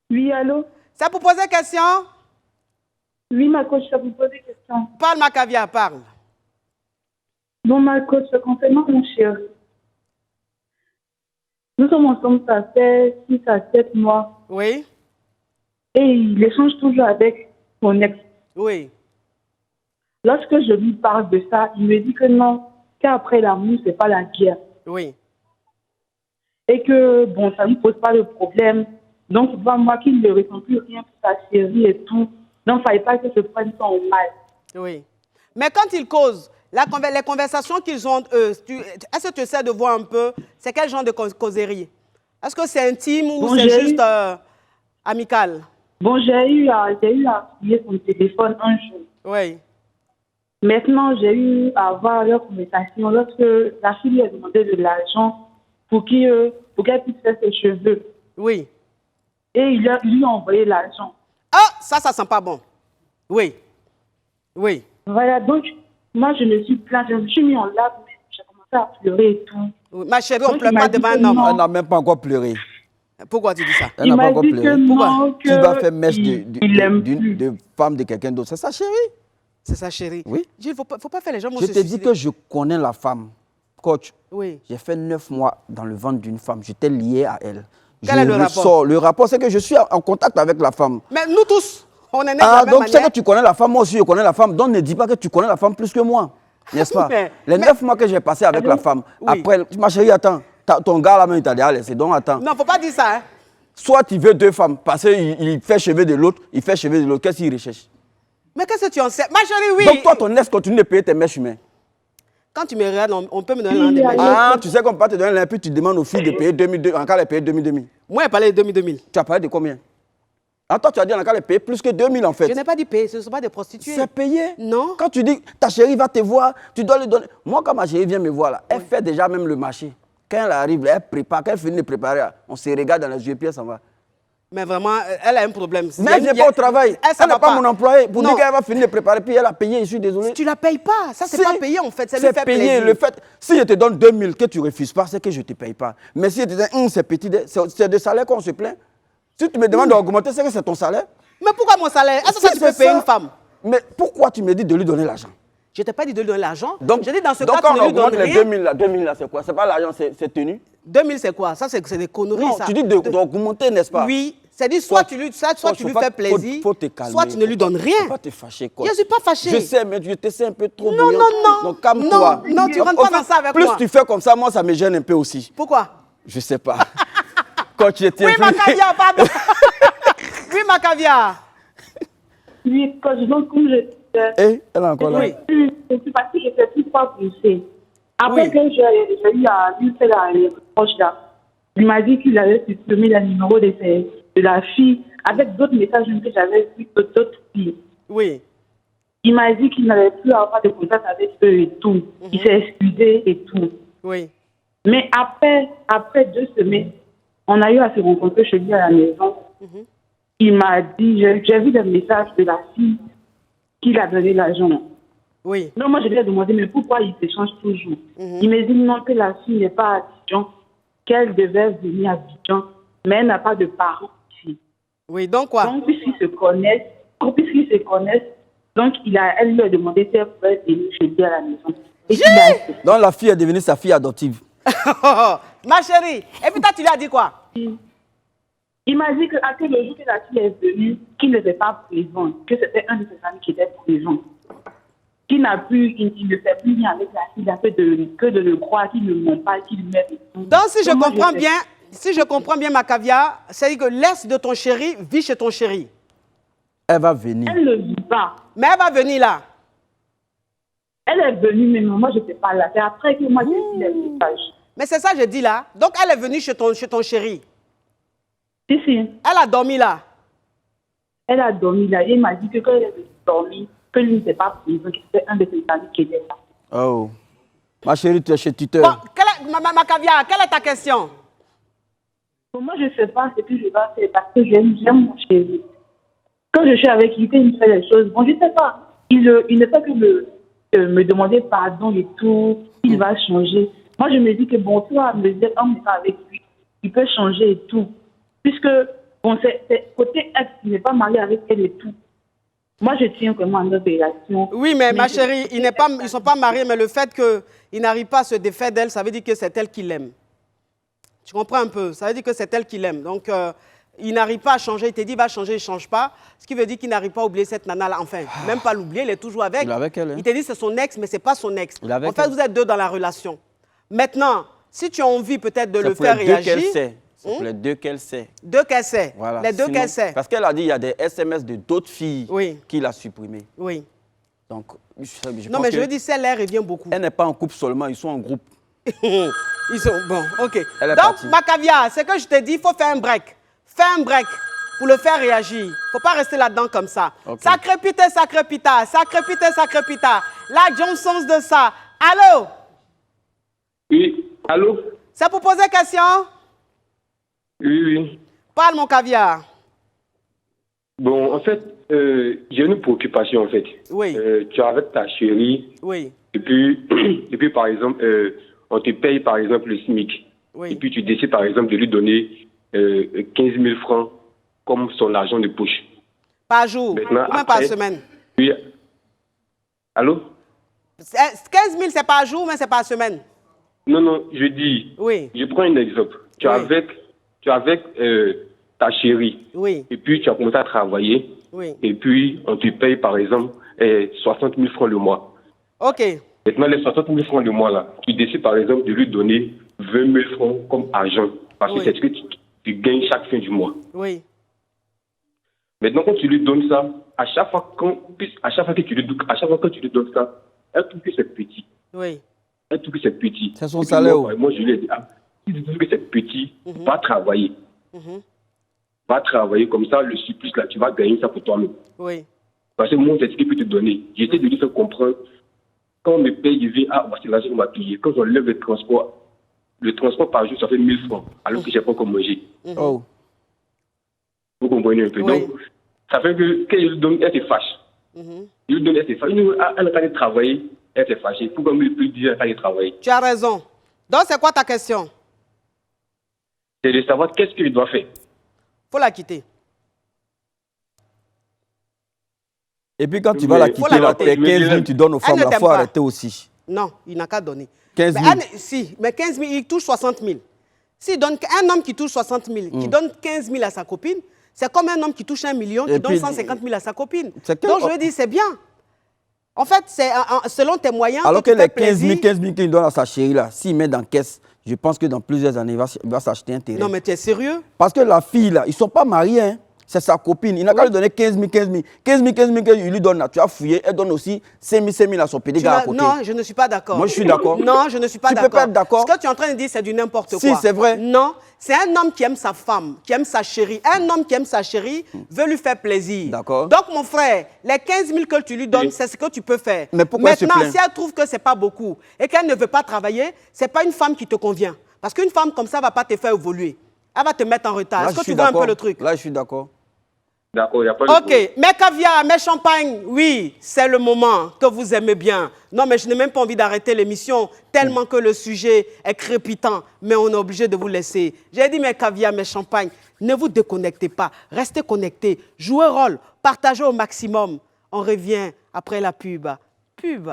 Oui, allô? C'est pour poser question? Oui, ma coach, ça vous poser question. Parle, ma caviar, parle. Bon, ma coach, concernant mon chéri. Nous sommes ensemble, ça fait 6 à 7 mois. Oui. Et il échange toujours avec son ex. Oui. Lorsque je lui parle de ça, il me dit que non, qu'après l'amour, c'est pas la guerre. Oui. Et que, bon, ça ne pose pas de problème. Donc, c'est pas moi qui ne ressens plus rien pour sa chérie et tout. Donc, il ne fallait pas que je prenne ça en mal. Oui. Mais quand ils causent, les conversations qu'ils ont, est-ce que tu essaies de voir un peu, c'est quel genre de causerie? Est-ce que c'est intime ou c'est juste amical? Bon, j'ai eu à fouiller son téléphone un jour. Oui. Maintenant, j'ai eu à avoir leur conversation lorsque la fille lui a demandé de l'argent pour qu'elle puisse faire ses cheveux. Oui. Et il lui a envoyé l'argent. Ah, ça sent pas bon. Oui. Oui. Voilà, donc, moi, je me suis plainte, je me suis mis en larmes, j'ai commencé à pleurer et tout. Oui. Ma chérie, on ne pleure pas devant un homme. Elle n'a même pas encore pleuré. Pourquoi tu dis ça? Elle n'a pas encore pleuré. Pourquoi? Tu vas faire mèche de femme de quelqu'un d'autre. C'est sa chérie. C'est sa chérie. Oui. Il ne faut pas faire les gens. Je te dis que je connais la femme. Coach, oui. J'ai fait 9 mois dans le ventre d'une femme. J'étais lié à elle. Quel est le rapport? Le rapport, c'est que je suis en contact avec la femme. Mais nous tous, on est nés de la même donc manière. c'est que tu connais la femme, moi aussi je connais la femme. Donc ne dis pas que tu connais la femme plus que moi. N'est-ce pas? Les 9 mois que j'ai passé avec la femme, après, ma chérie, attends. Ton gars là-même, il t'a déjà laissé. Donc attends. Non, faut pas dire ça. Hein. Soit tu veux 2 femmes, parce qu'il fait cheveux de l'autre, il fait cheveux de l'autre. Qu'est-ce qu'il recherche? Mais qu'est-ce que tu en sais? Ma chérie, oui. Donc toi, ton ex continue de payer tes mèches humaines. Quand tu me regardes, on peut me donner l'an de mèches. Ah, tu sais qu'on peut te donner l'an, puis tu demandes aux filles de payer 2000, en cas de payer 2000. Moi, j'ai parlé de 2000. Tu as parlé de combien? Ah, toi, tu as dit en cas de payer plus que 2000 en fait. Je n'ai pas dit payer, ce ne sont pas des prostituées. C'est payé. Non. Quand tu dis ta chérie va te voir, tu dois lui donner. Moi, quand ma chérie vient me voir là, elle fait déjà même le marché. Quand elle arrive, elle prépare, quand elle finit de préparer, on se regarde dans les yeux, puis elle s'en va. Mais vraiment, elle a un problème. Mais elle ne vient pas au travail. Elle n'est pas mon employé. Pour dire qu'elle va finir de préparer, puis elle a payé, je suis désolé. Tu ne la payes pas. Ça, c'est pas payé en fait. C'est payé. Le fait, si je te donne 2000 que tu ne refuses pas, c'est que je ne te paye pas. Mais si je te dis, c'est petit, c'est de salaire qu'on se plaint. Si tu me demandes d'augmenter, c'est que c'est ton salaire. Mais pourquoi mon salaire? Est-ce que tu peux payer une femme? Mais pourquoi tu me dis de lui donner l'argent? Je ne t'ai pas dit de lui donner l'argent. Donc, je dis dans ce cas, tu ne lui donnes rien. 2000 là, c'est quoi? C'est pas l'argent, c'est tenu. 2000 c'est quoi? Ça, c'est des conneries. Non, ça. Tu dis d'augmenter, n'est-ce pas? Oui. C'est-à-dire, soit tu lui fais plaisir, faut te calmer, soit tu ne lui donnes rien. Faut pas te fâcher, quoi. Je ne suis pas fâché. Je sais, mais je te sais un peu trop Non, bouillant. non. Donc, calme-toi. Non, tu ne rentres pas dans ça avec moi. Plus tu fais comme ça, moi, ça me gêne un peu aussi. Pourquoi? Je sais pas. Quand tu étais... Oui, ma caviar, pardon. Oui, ma caviar. Oui, quand je donne comme je... elle est encore là. Oui. Je suis partie, je ne sais plus quoi pousser. Après que j'ai eu à lui faire la reproche là, il m'a dit qu'il avait supprimé le numéro de la fille avec d'autres messages que j'avais vu d'autres filles. Oui. Il m'a dit qu'il n'avait plus à avoir de contact avec eux et tout. Il s'est excusé et tout. Oui. Mais après 2 semaines, on a eu à se rencontrer chez lui à la maison. Il m'a dit, j'ai vu des messages de la fille qu'il a donné l'argent. Oui. Non, moi je lui ai demandé, mais pourquoi il s'échange toujours? Il m'a dit non, que la fille n'est pas à Abidjan, qu'elle devait venir à Abidjan, mais elle n'a pas de parents ici. Oui, donc quoi? Donc, puisqu'ils se connaissent, donc elle lui a demandé si elle pouvait venir chez lui à la maison. Donc la fille est devenue sa fille adoptive. Ma chérie, et puis toi tu lui as dit quoi? Il m'a dit qu'à quel jour que la fille est venue, qu'il n'était pas présent, que c'était un de ses amis qui était présent. Qu'il ne fait plus rien avec la fille, il a fait que de le croire, qu'il ne ment pas, qu'il met et tout. Donc si je comprends bien, ma caviar, c'est que l'ex de ton chéri vit chez ton chéri. Elle va venir. Elle ne vit pas. Mais elle va venir là. Elle est venue, mais moi je ne sais pas là. C'est après que moi j'ai vu les messages. Mais c'est ça que je dis là. Donc elle est venue chez ton chéri. Si. Elle a dormi là. Elle a dormi là. Et il m'a dit que quand elle est venue dormir, que lui n'était pas présent, que c'était un de ses amis qui était là. Oh. Ma chérie, tu es chez tuteur. Bon, ma caviar, quelle est ta question? Moi, je ne sais pas ce que je vais faire parce que j'aime mon chéri. Quand je suis avec lui, il me fait les choses. Bon, je ne sais pas. Il ne fait que me demander pardon et tout. Il va changer. Moi, je me dis que bon, toi, me dire, on est avec lui. Il peut changer et tout. Puisque, bon, c'est côté ex, il n'est pas marié avec elle et tout. Moi, je tiens vraiment à notre relation. Oui, mais ma chérie, ils ne sont pas mariés, mais le fait qu'ils n'arrivent pas à se défaire d'elle, ça veut dire que c'est elle qui l'aime. Tu comprends un peu? Ça veut dire que c'est elle qui l'aime. Donc, il n'arrive pas à changer. Il te dit, il va changer, il ne change pas. Ce qui veut dire qu'il n'arrive pas à oublier cette nana-là. Enfin, même pas l'oublier, il est toujours avec. Il est avec elle. Hein? Il te dit, c'est son ex, mais ce n'est pas son ex. En fait, elle. vous êtes deux dans la relation. Maintenant, si tu as envie peut-être de le faire réagir... C'est pour les deux qu'elle sait. Deux qu'elle sait. Voilà. Les deux qu'elle sait. Parce qu'elle a dit qu'il y a des SMS de d'autres filles qu'il a supprimées. Oui. Donc, je non, mais je veux dire, celle-là revient beaucoup. Elle n'est pas en couple seulement, ils sont en groupe. Ils sont... Bon, ok. Donc, partie. Ma caviar, c'est que je te dis, il faut faire un break. Fais un break pour le faire réagir. Il ne faut pas rester là-dedans comme ça. Okay. Ça crépite, ça crépita. Ça crépite, ça crépita. La Johnson's de ça. Allô? Oui, allô? C'est pour poser question? Oui. Parle, mon caviar. Bon, en fait, j'ai une préoccupation, en fait. Oui. Tu es avec ta chérie. Oui. Et puis par exemple, on te paye, par exemple, le SMIC. Oui. Et puis, tu décides, par exemple, de lui donner 15 000 francs comme son argent de poche. Par jour? Maintenant, ou même par semaine? Oui. Allô? 15 000, c'est par jour, mais c'est par semaine? Non, je dis. Oui. Je prends un exemple. Tu es avec ta chérie. Oui. Et puis, tu as commencé à travailler. Oui. Et puis, on te paye, par exemple, 60 000 francs le mois. OK. Maintenant, les 60 000 francs le mois, là, tu décides, par exemple, de lui donner 20 000 francs comme argent. Parce que c'est ce que tu tu gagnes chaque fin du mois. Oui. Maintenant, quand tu lui donnes ça, à chaque fois que tu lui donnes ça, elle trouve que c'est petit. Oui. Elle trouve que c'est petit. C'est son salaire. Moi, je lui ai dit, si tu trouves que c'est petit, va travailler. Va travailler, comme ça, le surplus, là, tu vas gagner ça pour toi-même. Oui. Parce que moi, c'est ce qu'il peut te donner. J'essaie de lui faire comprendre. Quand on me paye, je vais, voici l'argent qu'on m'a payé. Quand j'enlève le transport par jour, ça fait 1000 francs, alors que je n'ai pas encore mangé. Oh. Vous comprenez un peu. Oui. Donc, ça fait que quand je lui donne, elle se fâche. Je lui donne, elle se fâche. Elle a qu'à travailler, elle s'est fâchée. Pourquoi me plus dire qu'elle a travailler? Tu as raison. Donc, c'est quoi ta question? C'est de savoir qu'est-ce qu'il doit faire. Faut la quitter. Et puis quand tu vas la quitter, là, tes 15 000, tu donnes aux femmes, il faut arrêter aussi. Non, il n'a qu'à donner. 15 000. Mais 15 000, il touche 60 000. S'il donne un homme qui touche 60 000, qui donne 15 000 à sa copine, c'est comme un homme qui touche 1 million, qui donne 150 000 à sa copine. Donc je veux dire, c'est bien. En fait, c'est selon tes moyens. Alors que les 15 000 qu'il donne à sa chérie, là, s'il met dans la caisse, je pense que dans plusieurs années, il va s'acheter un terrain. Non, mais tu es sérieux? Parce que la fille, là, ils ne sont pas mariés, hein. C'est sa copine. Il n'a qu'à lui donner 15 000 qu'il lui donne là. Tu as fouillé, elle donne aussi 5 000 à son petit gars à côté. Non, je ne suis pas d'accord. Moi, je suis d'accord. Non, je ne suis pas d'accord. Tu peux pas être d'accord. Ce que tu es en train de dire, c'est du n'importe quoi. Si, c'est vrai. Non, c'est un homme qui aime sa femme, qui aime sa chérie. Un homme qui aime sa chérie veut lui faire plaisir. D'accord. Donc, mon frère, les 15 000 que tu lui donnes, c'est ce que tu peux faire. Mais pourquoi maintenant, si elle trouve que ce n'est pas beaucoup et qu'elle ne veut pas travailler, ce n'est pas une femme qui te convient. Parce qu'une femme comme ça ne va pas te faire évoluer. Elle va te mettre en retard. Est-ce que tu vois un peu le truc? Là, je suis d'accord. D'accord, il n'y a pas de problème. Ok, mes caviar, mes champagnes, oui, c'est le moment que vous aimez bien. Non, mais je n'ai même pas envie d'arrêter l'émission tellement que le sujet est crépitant, mais on est obligé de vous laisser. J'ai dit mes caviar, mes champagnes, ne vous déconnectez pas, restez connectés, jouez rôle, partagez au maximum. On revient après la pub. Pub.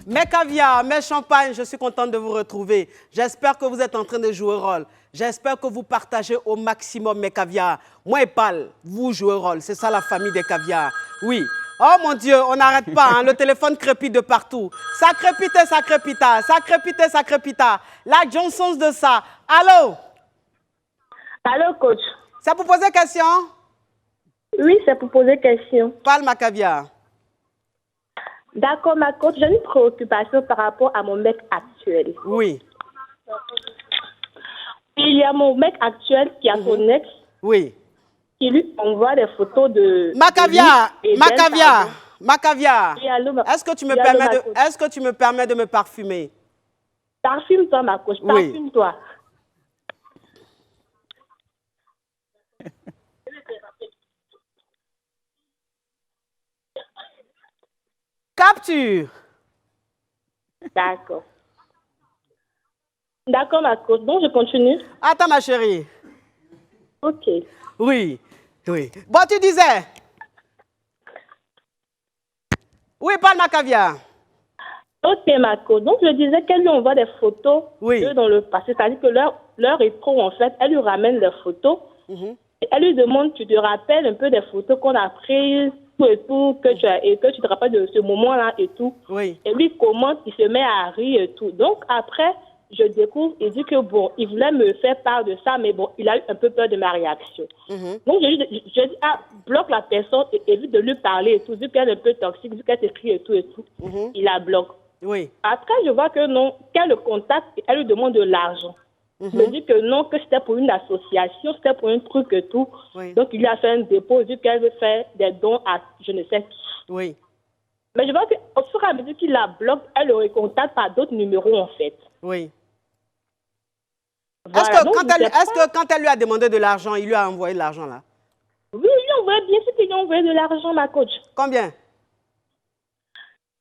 Mes caviar, mes champagnes, je suis contente de vous retrouver. J'espère que vous êtes en train de jouer rôle. J'espère que vous partagez au maximum mes caviar. Moi et Pal, vous jouez rôle. C'est ça la famille des caviar. Oui. Oh mon Dieu, on n'arrête pas. Hein. Le téléphone crépite de partout. Ça crépite, ça crépita. Ça crépite, ça crépita. La Johnson's de ça. Allô? Allô, coach? C'est pour poser question? Oui, c'est pour poser question. Parle, ma caviar. D'accord, ma coach, j'ai une préoccupation par rapport à mon mec actuel. Oui. Il y a mon mec actuel qui a son ex. Oui. Qui lui envoie des photos de... Ma caviar, est-ce que tu me permets de me parfumer? Parfume-toi, ma coach, parfume-toi. Capture. D'accord. D'accord, ma coach. Bon, je continue. Attends, ma chérie. Ok. Oui, oui. Bon, tu disais. Oui, parle, ma caviar. Ok, ma coach. Donc, je disais qu'elle lui envoie des photos d'eux dans le passé. C'est-à-dire que leur rétro, en fait, elle lui ramène des photos. Et elle lui demande, tu te rappelles un peu des photos qu'on a prises et tout, que tu te rappelles de ce moment-là et tout. Oui. Et lui commente, il se met à rire et tout. Donc, après, je découvre et dit que bon, il voulait me faire part de ça, mais bon, il a eu un peu peur de ma réaction. Donc, je dis, bloque la personne et évite de lui parler et tout, vu qu'elle est un peu toxique, vu qu'elle s'écrit et tout. Il la bloque. Oui. Après, je vois que non, qu'elle le contacte et elle lui demande de l'argent. Il me dit que non, que c'était pour une association, c'était pour un truc et tout. Oui. Donc, il lui a fait un dépôt, vu qu'elle veut faire des dons à je ne sais qui. Oui. Mais je vois qu'au fur et à mesure qu'il la bloque, elle le recontacte par d'autres numéros, en fait. Oui. Voilà. Est-ce que quand elle lui a demandé de l'argent, il lui a envoyé de l'argent, là? Oui, il lui a envoyé, bien sûr qu'il lui a envoyé de l'argent, ma coach. Combien?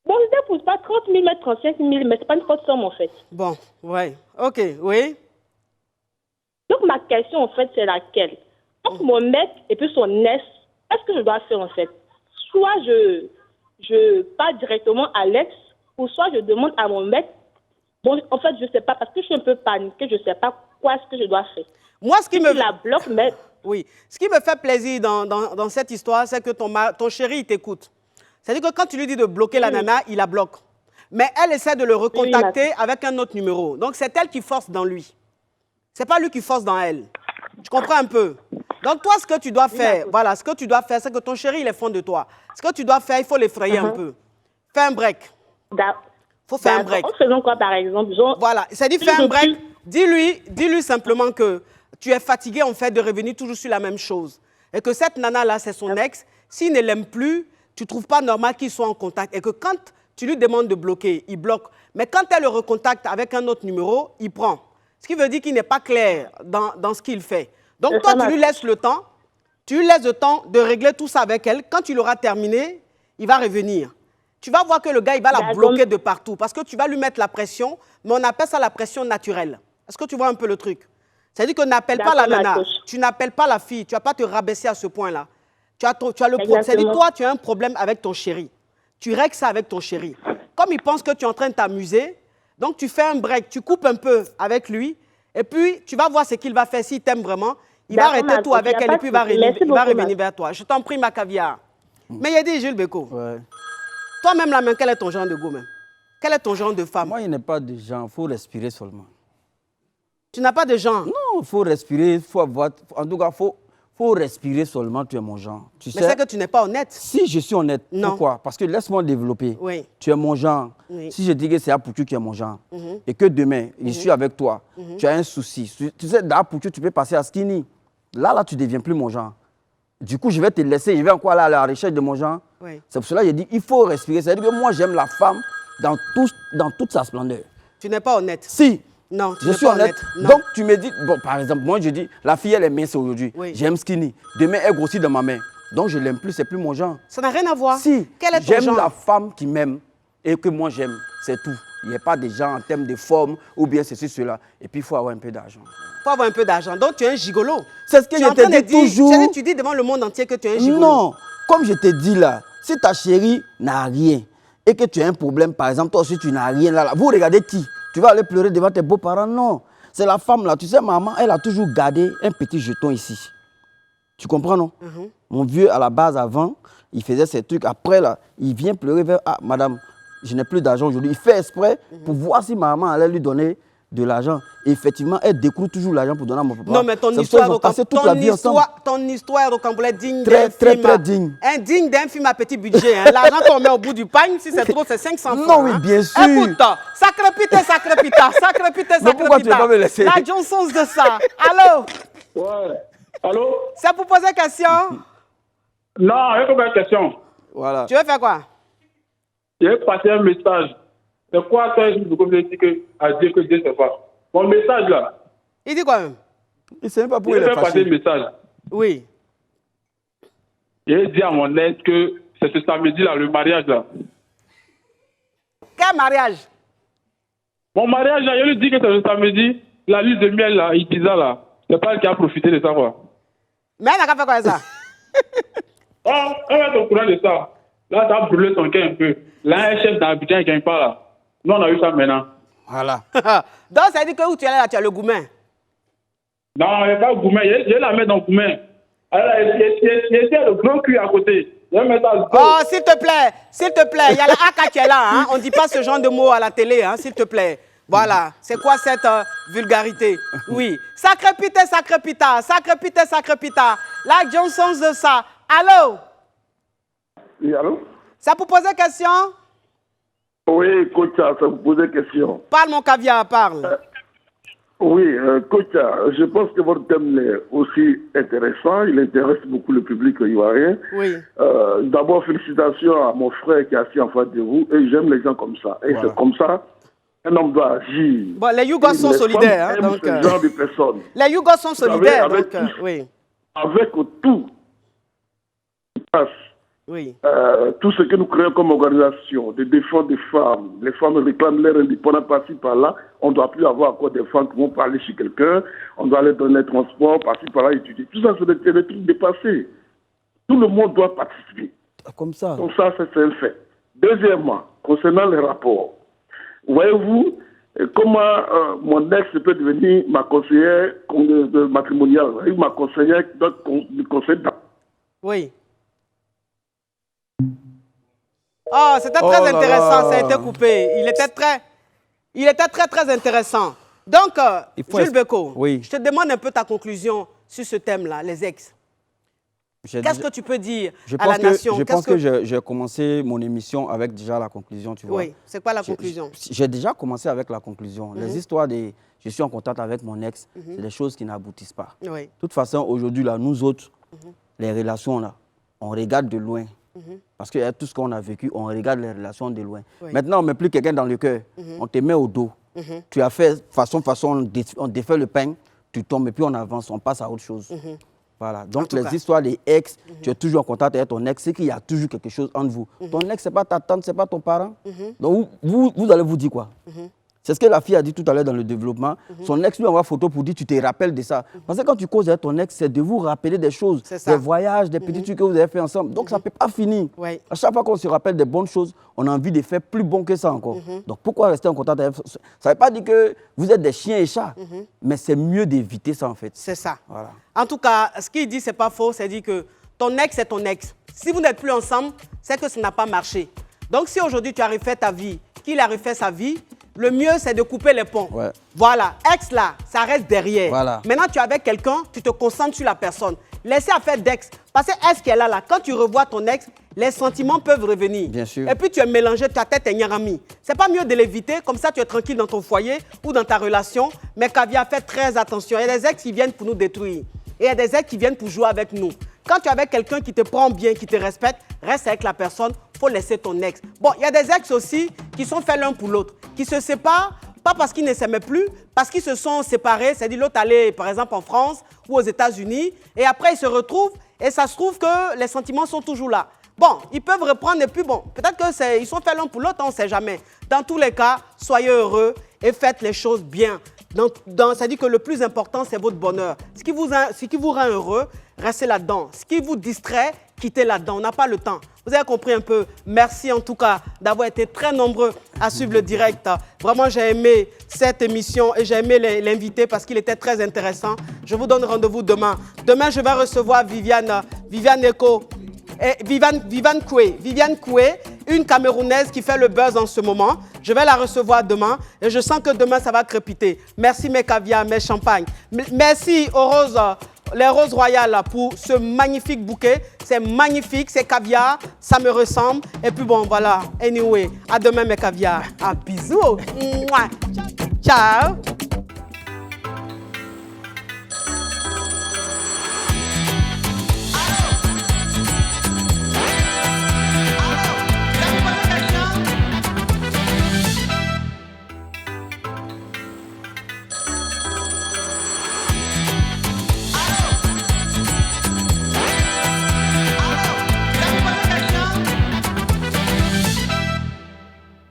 Bon, c'était pour pas 30 000, mais 35 000, mais c'est pas une grosse somme, en fait. Bon, oui. OK, oui. Donc, ma question, en fait, c'est laquelle? Entre mon mec et puis son ex, qu'est-ce que je dois faire, en fait? Soit je pars directement à l'ex, ou soit je demande à mon mec. Bon, en fait, je ne sais pas, parce que je suis un peu paniquée, je ne sais pas quoi est-ce que je dois faire. Moi, ce qui me... la bloque, mais Oui. Ce qui me fait plaisir dans cette histoire, c'est que ton chéri, il t'écoute. C'est-à-dire que quand tu lui dis de bloquer la nana, il la bloque. Mais elle essaie de le recontacter avec un autre numéro. Donc, c'est elle qui force dans lui. Ce n'est pas lui qui force dans elle. Tu comprends un peu? Donc, toi, ce que tu dois faire, voilà, ce que tu dois faire, c'est que ton chéri, il est fond de toi. Ce que tu dois faire, il faut l'effrayer un peu. Fais un break. Il faut faire un break. En faisant quoi, par exemple? Voilà, c'est-à-dire fais un break. Dis-lui simplement que tu es fatigué, en fait, de revenir toujours sur la même chose. Et que cette nana-là, c'est son ex. S'il ne l'aime plus, tu ne trouves pas normal qu'ils soient en contact. Et que quand tu lui demandes de bloquer, il bloque. Mais quand elle le recontacte avec un autre numéro, il prend. Ce qui veut dire qu'il n'est pas clair dans ce qu'il fait. Donc toi, tu lui laisses le temps. Tu lui laisses le temps de régler tout ça avec elle. Quand il aura terminé, il va revenir. Tu vas voir que le gars, il va la bloquer de partout. Parce que tu vas lui mettre la pression, mais on appelle ça la pression naturelle. Est-ce que tu vois un peu le truc? C'est-à-dire qu'on n'appelle pas la nana. Tu n'appelles pas la fille. Tu ne vas pas te rabaisser à ce point-là. C'est-à-dire toi, tu as un problème avec ton chéri. Tu règles ça avec ton chéri. Comme il pense que tu es en train de t'amuser, donc tu fais un break, tu coupes un peu avec lui, et puis tu vas voir ce qu'il va faire s'il t'aime vraiment. Il va arrêter tout avec elle et puis il va revenir vers toi. Je t'en prie, ma caviar. Mais il a dit, Jules Beko, toi-même, la main, quel est ton genre de go même? Quel est ton genre de femme? Moi, il n'est pas de genre, il faut respirer seulement. Tu n'as pas de genre? Non, il faut respirer, il faut avoir... En tout cas, il faut respirer seulement, tu es mon genre. Tu sais, c'est que tu n'es pas honnête. Si je suis honnête, pourquoi? Parce que laisse-moi développer. Oui. Tu es mon genre. Oui. Si je dis que c'est Apoutu qui est mon genre, et que demain, je suis avec toi, tu as un souci. Tu sais, d'Apoutu, tu peux passer à Skinny. Là, tu ne deviens plus mon genre. Du coup, je vais te laisser, je vais encore aller à la recherche de mon genre. Oui. C'est pour cela que j'ai dit, il faut respirer. C'est-à-dire que moi, j'aime la femme dans toute sa splendeur. Tu n'es pas honnête. Si. Non, je suis honnête. Donc, tu me dis, bon, par exemple, moi, je dis, la fille, elle est mince aujourd'hui. Oui. J'aime Skinny. Demain, elle grossit dans ma main. Donc, je ne l'aime plus, c'est plus mon genre. Ça n'a rien à voir. Si. Quel est ton genre? J'aime la femme qui m'aime et que moi, j'aime. C'est tout. Il n'y a pas de genre en termes de forme ou bien ceci, cela. Et puis, il faut avoir un peu d'argent. Il faut avoir un peu d'argent. Donc, tu es un gigolo. C'est ce que je te dis toujours. Tu dis devant le monde entier que tu es un gigolo. Non. Comme je te dis là, si ta chérie n'a rien et que tu as un problème, par exemple, toi aussi, tu n'as rien là, vous regardez qui? Tu vas aller pleurer devant tes beaux-parents? Non. C'est la femme là. Tu sais, maman, elle a toujours gardé un petit jeton ici. Tu comprends, non? Mon vieux, à la base, avant, il faisait ces trucs. Après, là, il vient pleurer vers... Ah, madame, je n'ai plus d'argent aujourd'hui. Il fait exprès pour voir si maman allait lui donner de l'argent. Et effectivement, elle découvre toujours l'argent pour donner à mon papa. Non, mais ton histoire rocambolesque digne d'un film. Très digne. Digne d'un film à petit budget. Hein. L'argent qu'on met au bout du pagne, si c'est trop, c'est 500 francs. Non, oui, bien sûr. Écoute, sacré pita. Mais pourquoi tu ne vas pas me laisser? La Johnson de ça. Allô? Ouais. Allô? C'est pour poser question? Non, il y a pas de question. Voilà. Tu veux faire quoi? Je vais passer un message. C'est quoi ça, je veux dire que Dieu sait pas. Mon message là. Il dit quoi même? Il ne sait même pas pour il est passer un message. Oui. J'ai dit à mon ex que c'est ce samedi là, le mariage là. Quel mariage? Mon mariage là, je lui dis que c'est le samedi, la liste de miel là, Ibiza là. C'est pas elle qui a profité de ça quoi. Mais elle n'a qu'à faire quoi ça? Oh, elle va être au courant de ça. Là, tu as brûlé son cœur un peu. Là, un chef d'Abidjan qui ne gagne pas là. Nous, on a eu ça maintenant. Voilà. Donc, ça veut dire que où tu es là, tu as le goumin. Non, il n'y a pas le goumin. Je vais la mettre dans le goumin. Il y a le grand cul à côté. Je vais mettre dans... Oh, s'il te plaît. Il y a la AK qui est là. Hein? On ne dit pas ce genre de mots à la télé, hein, s'il te plaît. Voilà. C'est quoi cette vulgarité? Oui. Sacré pita. La Johnson de ça. Allô? Oui, allô? Ça pour poser question? Oui, coach, ça vous poser question. Parle, mon caviar, parle. Oui, coach, je pense que votre thème est aussi intéressant. Il intéresse beaucoup le public ivoirien. Oui. D'abord, félicitations à mon frère qui est assis en face de vous. Et j'aime les gens comme ça. Et c'est comme ça, un homme doit agir. Bon, les Yougos sont solidaires. Hein, donc, ce genre de personnes. Les Yougos sont solidaires. Donc, oui. Avec tout qui passe. Oui. Tout ce que nous créons comme organisation de défense des femmes, les femmes réclament leur indépendance par-ci par-là, on ne doit plus avoir encore des femmes qui vont parler chez quelqu'un, on doit aller donner transport par-ci par-là, étudier. Tout ça, c'est des trucs dépassés. Tout le monde doit participer. Comme ça. Donc ça, c'est un fait. Deuxièmement, concernant les rapports, voyez-vous, Et comment mon ex peut devenir ma conseillère matrimoniale, ma conseillère de conseil. Oui. Oh, c'était très intéressant, ça a été coupé. Il était très intéressant. Donc, Jules Beko, je te demande un peu ta conclusion sur ce thème-là, les ex. Qu'est-ce que tu peux dire à la nation? Je pense que j'ai commencé mon émission avec déjà la conclusion, tu vois. Oui, c'est quoi la conclusion? J'ai déjà commencé avec la conclusion. Les histoires de je suis en contact avec mon ex, c'est des choses qui n'aboutissent pas. Oui. De toute façon, aujourd'hui, là, nous autres, les relations, là, on regarde de loin. Parce que tout ce qu'on a vécu, on regarde les relations de loin. Oui. Maintenant, on ne met plus quelqu'un dans le cœur. On te met au dos. Tu as fait façon, on défait le pain, tu tombes et puis on avance, on passe à autre chose. Voilà. Donc, les histoires des ex, tu es toujours en contact avec ton ex, c'est qu'il y a toujours quelque chose entre vous. Ton ex, ce n'est pas ta tante, ce n'est pas ton parent. Donc, vous allez vous dire quoi? C'est ce que la fille a dit tout à l'heure dans le développement. Son ex lui envoie photo pour dire tu te rappelles de ça. Parce que quand tu causes avec ton ex, c'est de vous rappeler des choses, des voyages, des petits trucs que vous avez fait ensemble. Donc ça ne peut pas finir. À chaque fois qu'on se rappelle des bonnes choses, on a envie de faire plus bon que ça encore. Donc pourquoi rester en contact avec... Ça ne veut pas dire que vous êtes des chiens et chats, mais c'est mieux d'éviter ça en fait. C'est ça. Voilà. En tout cas, ce qu'il dit, ce n'est pas faux. C'est dit que ton ex, c'est ton ex. Si vous n'êtes plus ensemble, c'est que ça n'a pas marché. Donc si aujourd'hui tu as refait ta vie, qu'il a refait sa vie, le mieux, c'est de couper les ponts. Ouais. Voilà, ex là, ça reste derrière. Voilà. Maintenant, tu es avec quelqu'un, tu te concentres sur la personne. Laissez affaire d'ex. Parce que ex qui est là, quand tu revois ton ex, les sentiments peuvent revenir. Bien sûr. Et puis tu es mélangé, ta tête est nyarami. C'est pas mieux de l'éviter, comme ça tu es tranquille dans ton foyer ou dans ta relation. Mais Kavya, fais très attention. Il y a des ex qui viennent pour nous détruire. Et il y a des ex qui viennent pour jouer avec nous. Quand tu es avec quelqu'un qui te prend bien, qui te respecte, reste avec la personne, il faut laisser ton ex. Bon, il y a des ex aussi qui sont faits l'un pour l'autre, qui se séparent, pas parce qu'ils ne s'aimaient plus, parce qu'ils se sont séparés, c'est-à-dire l'autre allait par exemple en France ou aux États-Unis, et après ils se retrouvent, et ça se trouve que les sentiments sont toujours là. Bon, ils peuvent reprendre, et puis bon, peut-être qu'ils sont faits l'un pour l'autre, on ne sait jamais. Dans tous les cas, soyez heureux et faites les choses bien. Ça dit que le plus important, c'est votre bonheur. Ce qui vous rend heureux, restez là-dedans. Ce qui vous distrait, quittez là-dedans. On n'a pas le temps. Vous avez compris un peu. Merci en tout cas d'avoir été très nombreux à suivre le direct. Vraiment, j'ai aimé cette émission et j'ai aimé l'inviter parce qu'il était très intéressant. Je vous donne rendez-vous demain. Demain, je vais recevoir Viviane Eko. Viviane Koué, une Camerounaise qui fait le buzz en ce moment. Je vais la recevoir demain et je sens que demain, ça va crépiter. Merci mes caviars, mes champagnes. Merci aux roses, les roses royales pour ce magnifique bouquet. C'est magnifique, c'est caviar, ça me ressemble. Et puis bon, voilà. Anyway, à demain mes caviars. À bisous. Ciao.